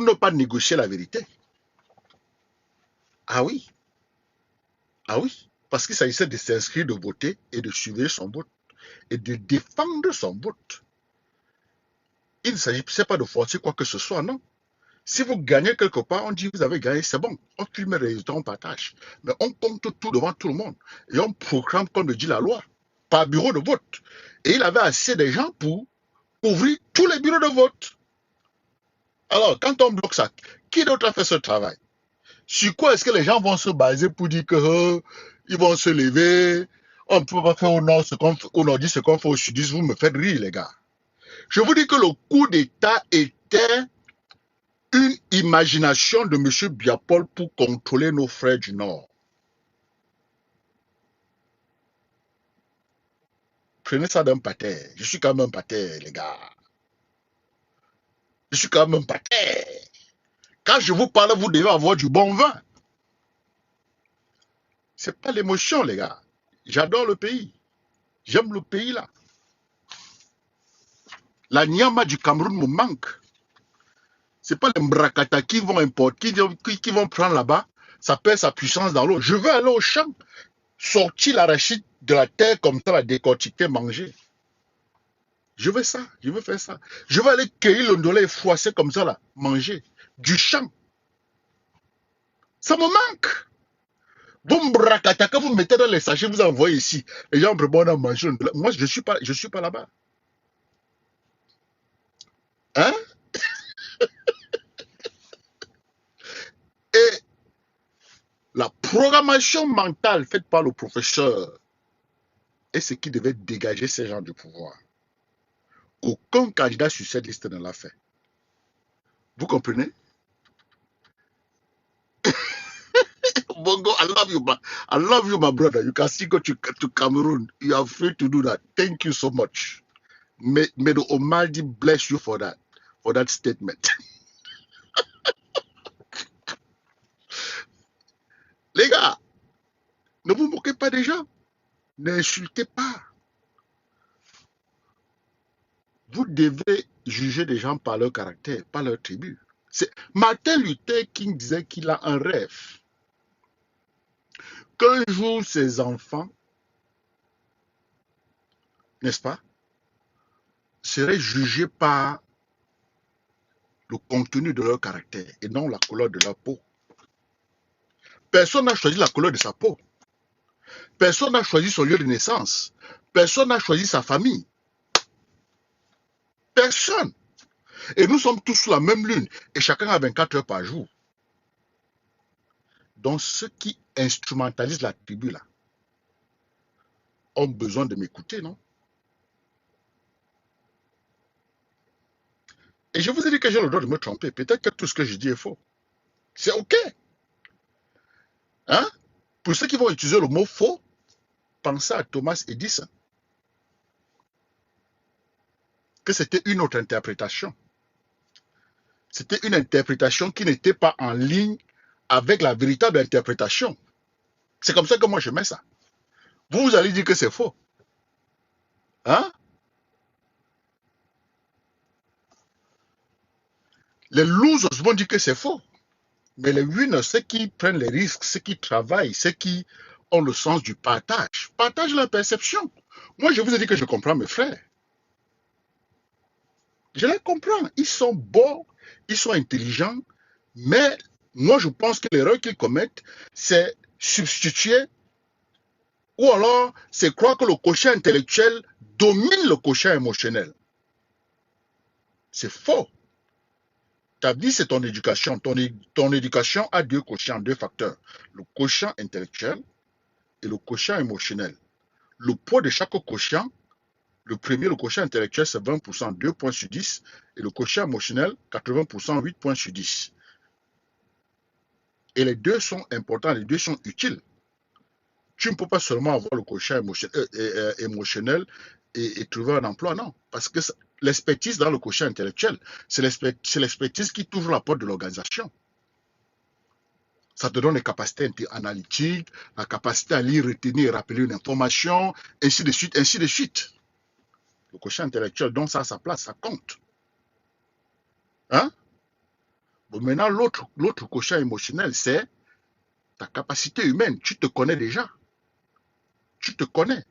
ne pas négocier la vérité. Ah oui. Ah oui. Parce qu'il s'agissait de s'inscrire, de voter et de suivre son vote. Et de défendre son vote. Il ne s'agissait pas de forcer quoi que ce soit, non. Si vous gagnez quelque part, on dit vous avez gagné, c'est bon. On filme les résultats, on partage. Mais on compte tout devant tout le monde. Et on programme, comme le dit la loi, par bureau de vote. Et il avait assez de gens pour ouvrir tous les bureaux de vote. Alors, quand on bloque ça, qui d'autre a fait ce travail? Sur quoi est-ce que les gens vont se baser pour dire que ils vont se lever? On ne peut pas faire au nord ce qu'on dit, ce qu'on fait au sud. Vous me faites rire, les gars. Je vous dis que le coup d'État était une imagination de M. Biapol pour contrôler nos frères du Nord. Prenez ça d'un pater. Je suis quand même un pater, les gars. Je suis quand même un pater. Quand je vous parle, vous devez avoir du bon vin. C'est pas l'émotion, les gars. J'adore le pays. J'aime le pays, là. La Nyama du Cameroun me manque. Ce n'est pas les Mbrakata qui vont importer, qui vont prendre là-bas. Ça perd sa puissance dans l'eau. Je veux aller au champ, sortir l'arachide de la terre comme ça, la décortiquer, manger. Je veux ça, je veux faire ça. Je veux aller cueillir le ndolé et froisser comme ça, là, manger. Du champ. Ça me manque. Vous Mbrakata, quand vous mettez dans les sachets, vous envoyez ici. Les gens préparent à manger. Moi, je ne suis pas là-bas. Hein? Et la programmation mentale faite par le professeur est ce qui devait dégager ces gens du pouvoir. Aucun candidat sur cette liste ne l'a fait. Vous comprenez? Bongo, I love you, my brother. You can still go to Cameroon. You are free to do that. Thank you so much. May the Almighty bless you for that statement. Les gars, ne vous moquez pas des gens. N'insultez pas. Vous devez juger des gens par leur caractère, par leur tribu. Martin Luther King disait qu'il a un rêve. Qu'un jour, ses enfants, n'est-ce pas, seraient jugés par le contenu de leur caractère et non la couleur de leur peau. Personne n'a choisi la couleur de sa peau. Personne n'a choisi son lieu de naissance. Personne n'a choisi sa famille. Personne. Et nous sommes tous sous la même lune. Et chacun a 24 heures par jour. Donc ceux qui instrumentalisent la tribu là ont besoin de m'écouter, non? Et je vous ai dit que j'ai le droit de me tromper. Peut-être que tout ce que je dis est faux. C'est OK. Hein? Pour ceux qui vont utiliser le mot faux, pensez à Thomas Edison. Que c'était une autre interprétation. C'était une interprétation qui n'était pas en ligne avec la véritable interprétation. C'est comme ça que moi je mets ça. Vous allez dire que c'est faux. Hein? Les losers vont dire que c'est faux. Mais les winners, ceux qui prennent les risques, ceux qui travaillent, ceux qui ont le sens du partage, partagent leur perception. Moi, je vous ai dit que je comprends mes frères. Je les comprends. Ils sont bons, ils sont intelligents, mais moi, je pense que l'erreur qu'ils commettent, c'est substituer ou alors c'est croire que le quotient intellectuel domine le quotient émotionnel. C'est faux. Ta vie, c'est ton éducation. Ton éducation a deux quotients, deux facteurs. Le quotient intellectuel et le quotient émotionnel. Le poids de chaque quotient, le premier, le quotient intellectuel, c'est 20%, 2 points sur 10. Et le quotient émotionnel, 80%, 8 points sur 10. Et les deux sont importants, les deux sont utiles. Tu ne peux pas seulement avoir le quotient émotionnel et trouver un emploi, non. Parce que l'expertise dans le quotient intellectuel, c'est l'expertise qui t'ouvre la porte de l'organisation. Ça te donne les capacités analytiques, la capacité à lire, retenir et rappeler une information, ainsi de suite, ainsi de suite. Le quotient intellectuel, donc ça a sa place, ça compte. Hein? Bon, maintenant, l'autre quotient émotionnel, c'est ta capacité humaine. Tu te connais déjà. Tu te connais.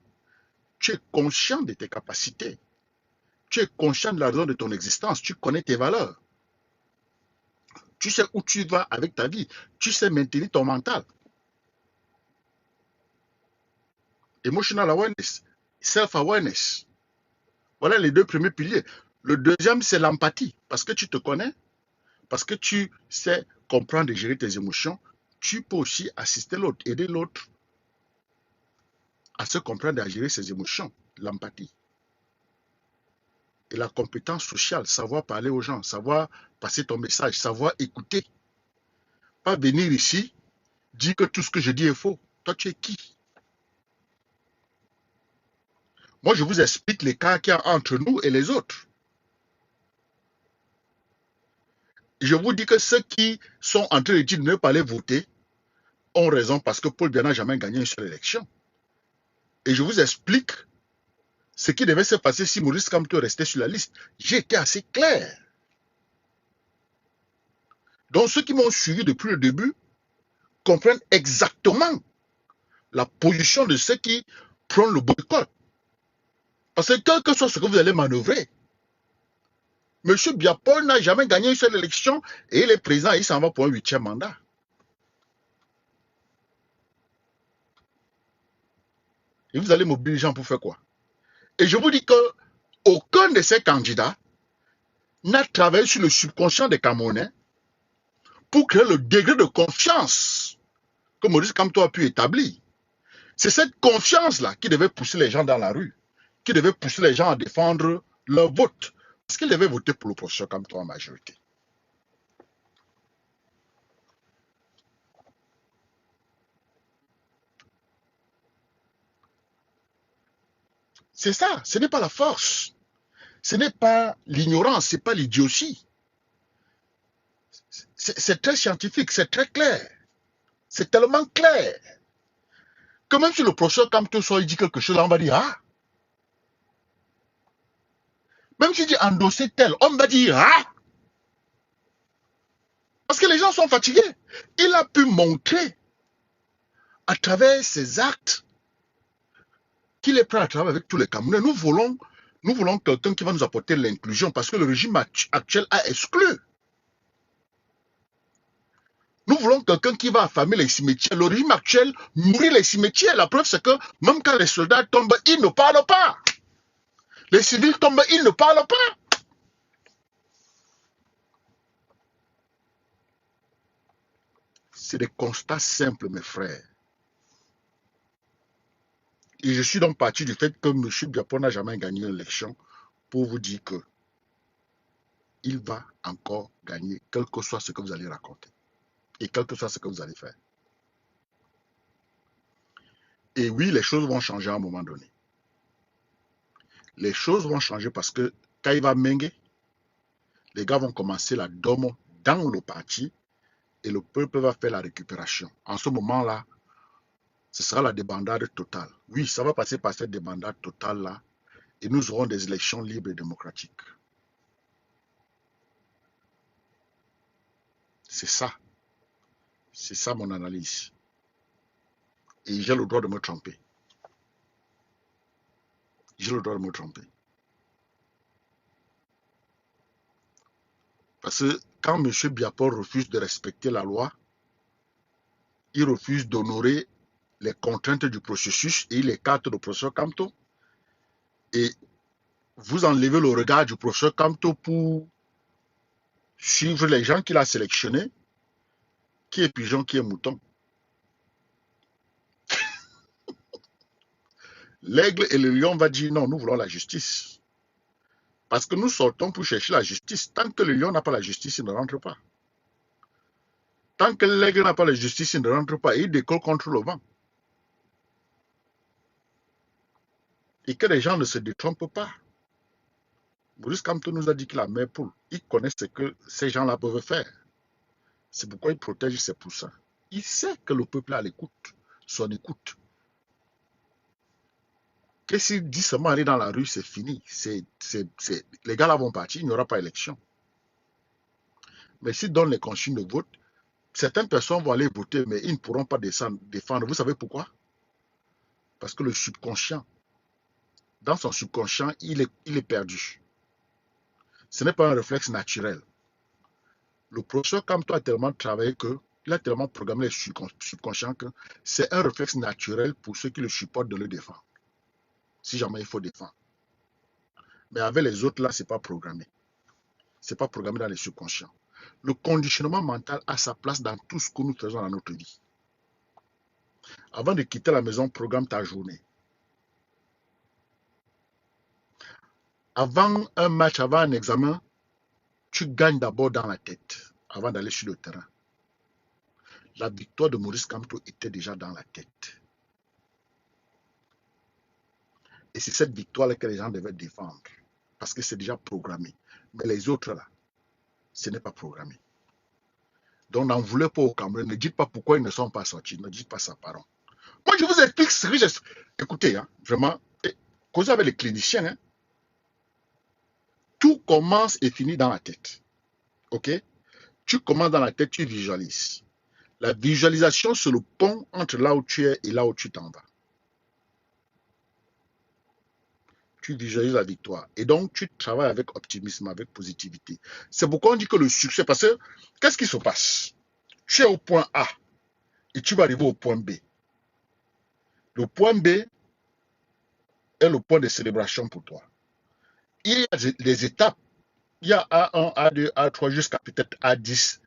Tu es conscient de tes capacités. Tu es conscient de la raison de ton existence. Tu connais tes valeurs. Tu sais où tu vas avec ta vie. Tu sais maintenir ton mental. Emotional awareness, self-awareness. Voilà les deux premiers piliers. Le deuxième, c'est l'empathie. Parce que tu te connais, parce que tu sais comprendre et gérer tes émotions, tu peux aussi assister l'autre, aider l'autre à se comprendre et à gérer ses émotions. L'empathie. Et la compétence sociale, savoir parler aux gens, savoir passer ton message, savoir écouter. Pas venir ici, dire que tout ce que je dis est faux. Toi, tu es qui? Moi, je vous explique l'écart qu'il y a entre nous et les autres. Je vous dis que ceux qui sont en train de dire de ne pas aller voter ont raison parce que Paul Biya n'a jamais gagné une seule élection. Et je vous explique ce qui devait se passer si Maurice Kamto restait sur la liste. J'ai été assez clair. Donc ceux qui m'ont suivi depuis le début comprennent exactement la position de ceux qui prennent le boycott. Parce que quel que soit ce que vous allez manœuvrer, M. Biya Paul n'a jamais gagné une seule élection et il est président et il s'en va pour un 8e mandat. Et vous allez mobiliser les gens pour faire quoi? Et je vous dis que aucun de ces candidats n'a travaillé sur le subconscient des Camerounais pour créer le degré de confiance que Maurice Kamto a pu établir. C'est cette confiance-là qui devait pousser les gens dans la rue, qui devait pousser les gens à défendre leur vote. Parce qu'ils devaient voter pour le professeur Kamto en majorité. C'est ça, ce n'est pas la force. Ce n'est pas l'ignorance, ce n'est pas l'idiotie. C'est très scientifique, c'est très clair. C'est tellement clair que même si le professeur Kamto il dit quelque chose, on va dire ah. Même s'il dit endosser tel, on va dire ah. Parce que les gens sont fatigués. Il a pu montrer à travers ses actes qu'il est prêt à travailler avec tous les Camerounais. Nous voulons quelqu'un qui va nous apporter l'inclusion parce que le régime actuel a exclu. Nous voulons quelqu'un qui va affamer les cimetières. Le régime actuel nourrit les cimetières. La preuve, c'est que même quand les soldats tombent, ils ne parlent pas. Les civils tombent, ils ne parlent pas. C'est des constats simples, mes frères. Et je suis donc parti du fait que M. Biapon n'a jamais gagné l'élection pour vous dire que il va encore gagner, quel que soit ce que vous allez raconter. Et quel que soit ce que vous allez faire. Et oui, les choses vont changer à un moment donné. Les choses vont changer parce que quand il va menguer, les gars vont commencer la domo dans le parti et le peuple va faire la récupération. En ce moment-là, ce sera la débandade totale. Oui, ça va passer par cette débandade totale-là et nous aurons des élections libres et démocratiques. C'est ça. C'est ça mon analyse. Et j'ai le droit de me tromper. J'ai le droit de me tromper. Parce que quand M. Biapor refuse de respecter la loi, il refuse d'honorer les contraintes du processus et il écarte le professeur Kamto. Et vous enlevez le regard du professeur Kamto pour suivre les gens qu'il a sélectionnés. Qui est pigeon, qui est mouton. L'aigle et le lion vont dire non, nous voulons la justice. Parce que nous sortons pour chercher la justice. Tant que le lion n'a pas la justice, il ne rentre pas. Tant que l'aigle n'a pas la justice, il ne rentre pas. Et il décolle contre le vent. Et que les gens ne se détrompent pas. Maurice Kamto nous a dit qu'il a mère poule. Il connaît ce que ces gens-là peuvent faire. C'est pourquoi il protège ses poussins. Il sait que le peuple a l'écoute, son écoute. Que s'il dit seulement aller dans la rue, c'est fini. Les gars là vont partir, il n'y aura pas élection. Mais s'il donne les consignes de vote, certaines personnes vont aller voter, mais ils ne pourront pas défendre. Vous savez pourquoi? Parce que le subconscient, dans son subconscient, il est perdu. Ce n'est pas un réflexe naturel. Le professeur Kamto a tellement travaillé qu'il a tellement programmé les subconscients que c'est un réflexe naturel pour ceux qui le supportent de le défendre. Si jamais il faut défendre. Mais avec les autres là, ce n'est pas programmé. Ce n'est pas programmé dans les subconscients. Le conditionnement mental a sa place dans tout ce que nous faisons dans notre vie. Avant de quitter la maison, programme ta journée. Avant un match, avant un examen, tu gagnes d'abord dans la tête avant d'aller sur le terrain. La victoire de Maurice Kamto était déjà dans la tête. Et c'est cette victoire-là que les gens devaient défendre. Parce que c'est déjà programmé. Mais les autres, là, ce n'est pas programmé. Donc, n'en voulez pas au Cameroun. Ne dites pas pourquoi ils ne sont pas sortis. Ne dites pas ça, pardon. Moi, je vous explique ce que j'ai... Écoutez, hein, vraiment, causez avec les cliniciens. Hein, tout commence et finit dans la tête. OK? Tu commences dans la tête, tu visualises. La visualisation, c'est le pont entre là où tu es et là où tu t'en vas. Tu visualises la victoire. Et donc, tu travailles avec optimisme, avec positivité. C'est pourquoi on dit que le succès, parce que, qu'est-ce qui se passe? Tu es au point A et tu vas arriver au point B. Le point B est le point de célébration pour toi. Il y a des étapes. Il y a A1, A2, A3 jusqu'à peut-être A10.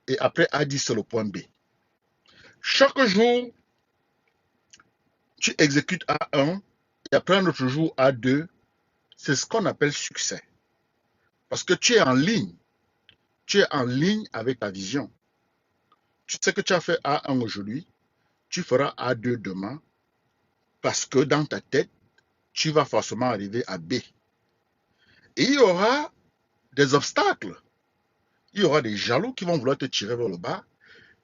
Et après A10, c'est le point B. Chaque jour, tu exécutes A1 et après un autre jour A2. C'est ce qu'on appelle succès. Parce que tu es en ligne. Tu es en ligne avec ta vision. Tu sais que tu as fait A1 aujourd'hui, tu feras A2 demain, parce que dans ta tête, tu vas forcément arriver à B. Et il y aura des obstacles. Il y aura des jaloux qui vont vouloir te tirer vers le bas.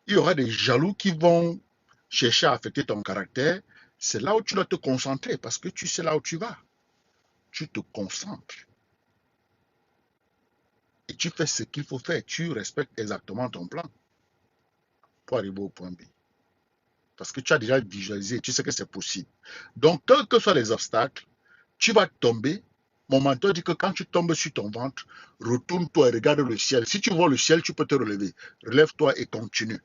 Il y aura des jaloux qui vont chercher à affecter ton caractère. C'est là où tu dois te concentrer parce que tu sais là où tu vas. Tu te concentres et tu fais ce qu'il faut faire. Tu respectes exactement ton plan pour arriver au point B. Parce que tu as déjà visualisé, tu sais que c'est possible. Donc, quels que soient les obstacles, tu vas tomber. Mon mentor dit que quand tu tombes sur ton ventre, retourne-toi et regarde le ciel. Si tu vois le ciel, tu peux te relever. Relève-toi et continue.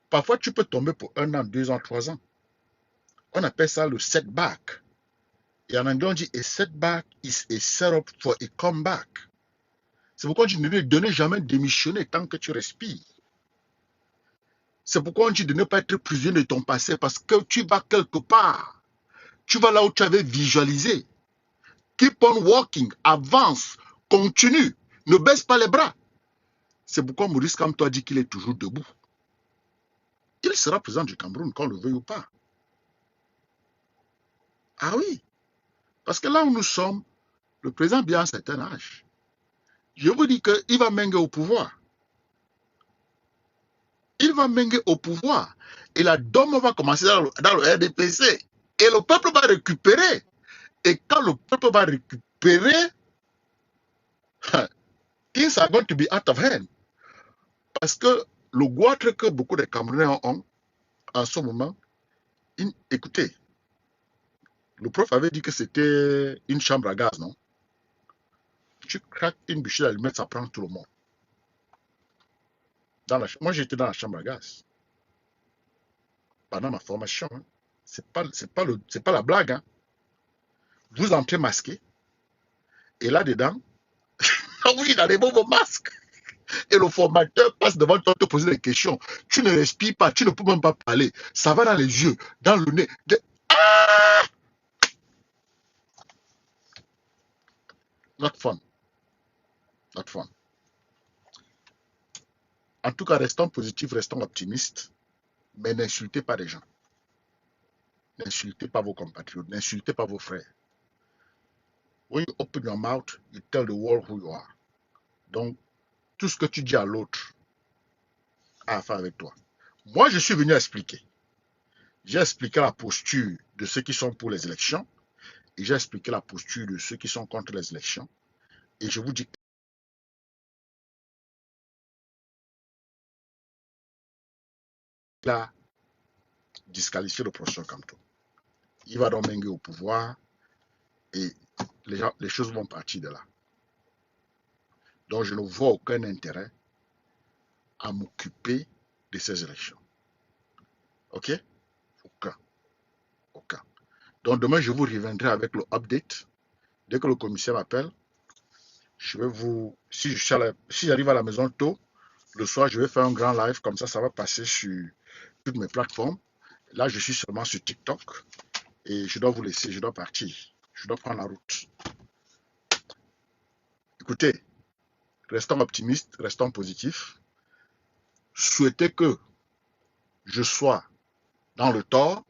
Parfois, tu peux tomber pour 1 an, 2 ans, 3 ans. On appelle ça le setback. Et en anglais, on dit a setback is a setup for a comeback. C'est pourquoi je ne vais jamais démissionner tant que tu respires. C'est pourquoi on dit de ne pas être prisonnier de ton passé parce que tu vas quelque part. Tu vas là où tu avais visualisé. Keep on walking, avance, continue, ne baisse pas les bras. C'est pourquoi Maurice Kamto a dit qu'il est toujours debout. Il sera président du Cameroun, qu'on le veuille ou pas. Ah oui, parce que là où nous sommes, le président bien à un certain âge. Je vous dis qu'il va menguer au pouvoir. Il va menguer au pouvoir. Et la DOM va commencer dans le RDPC. Et le peuple va récupérer. Et quand le peuple va récupérer, things are going to be out of hand. Parce que le goitre que beaucoup de Camerounais ont en ce moment, écoutez, le prof avait dit que c'était une chambre à gaz, non? Tu craques une bûche d'allumette, ça prend tout le monde. Moi, j'étais dans la chambre à gaz pendant ma formation. Hein. C'est pas la blague. Hein. Vous entrez masqué et là-dedans, oui, il a des vos masques. Et le formateur passe devant toi te poser des questions. Tu ne respires pas, tu ne peux même pas parler. Ça va dans les yeux, dans le nez. Ah! Not fun. Not fun. En tout cas, restons positifs, restons optimistes, mais n'insultez pas les gens. N'insultez pas vos compatriotes, n'insultez pas vos frères. When you open your mouth, you tell the world who you are. Donc, tout ce que tu dis à l'autre a à faire avec toi. Moi, je suis venu expliquer. J'ai expliqué la posture de ceux qui sont pour les élections et j'ai expliqué la posture de ceux qui sont contre les élections. Et je vous dis qu'il a disqualifié le professeur Kamto. Il va donc menguer au pouvoir et les choses vont partir de là. Donc, je ne vois aucun intérêt à m'occuper de ces élections. OK? Aucun. Aucun. Donc, demain, je vous reviendrai avec le update. Dès que le commissaire m'appelle, je vais vous... Si j'arrive à la maison tôt, le soir, je vais faire un grand live. Comme ça va passer sur toutes mes plateformes. Là, je suis seulement sur TikTok. Et je dois vous laisser, je dois partir. Je dois prendre la route. Écoutez, restons optimistes, restons positifs. Souhaitez que je sois dans le tort.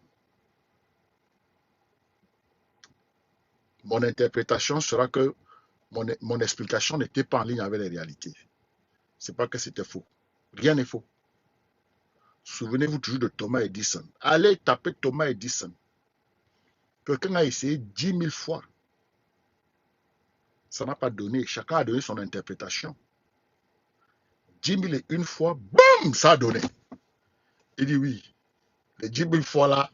Mon interprétation sera que mon explication n'était pas en ligne avec les réalités. Ce n'est pas que c'était faux. Rien n'est faux. Souvenez-vous toujours de Thomas Edison. Allez taper Thomas Edison. Quelqu'un a essayé 10 000 fois. Ça n'a pas donné. Chacun a donné son interprétation. 10 000 et une fois, boum, ça a donné. Il dit oui. Les 10 000 fois là,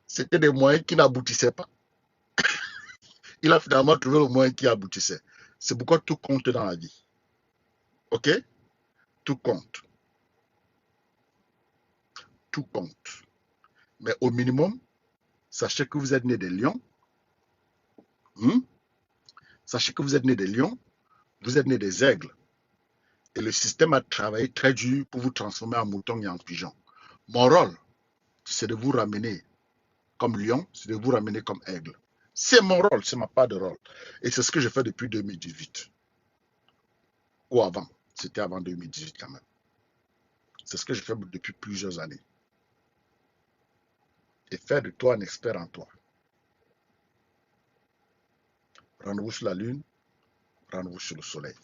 c'était des moyens qui n'aboutissaient pas. Il a finalement trouvé le moyen qui aboutissait. C'est pourquoi tout compte dans la vie. OK? Tout compte. Tout compte. Mais au minimum, sachez que vous êtes né des lions. Sachez que vous êtes né des lions. Vous êtes né des aigles. Et le système a travaillé très dur pour vous transformer en mouton et en pigeon. Mon rôle, c'est de vous ramener comme lion, c'est de vous ramener comme aigle. C'est mon rôle, c'est ma part de rôle. Et c'est ce que je fais depuis 2018. Ou avant. C'était avant 2018 quand même. C'est ce que je fais depuis plusieurs années. Et faire de toi un expert en toi. Rendez-vous sur la lune, rendez-vous sur le soleil.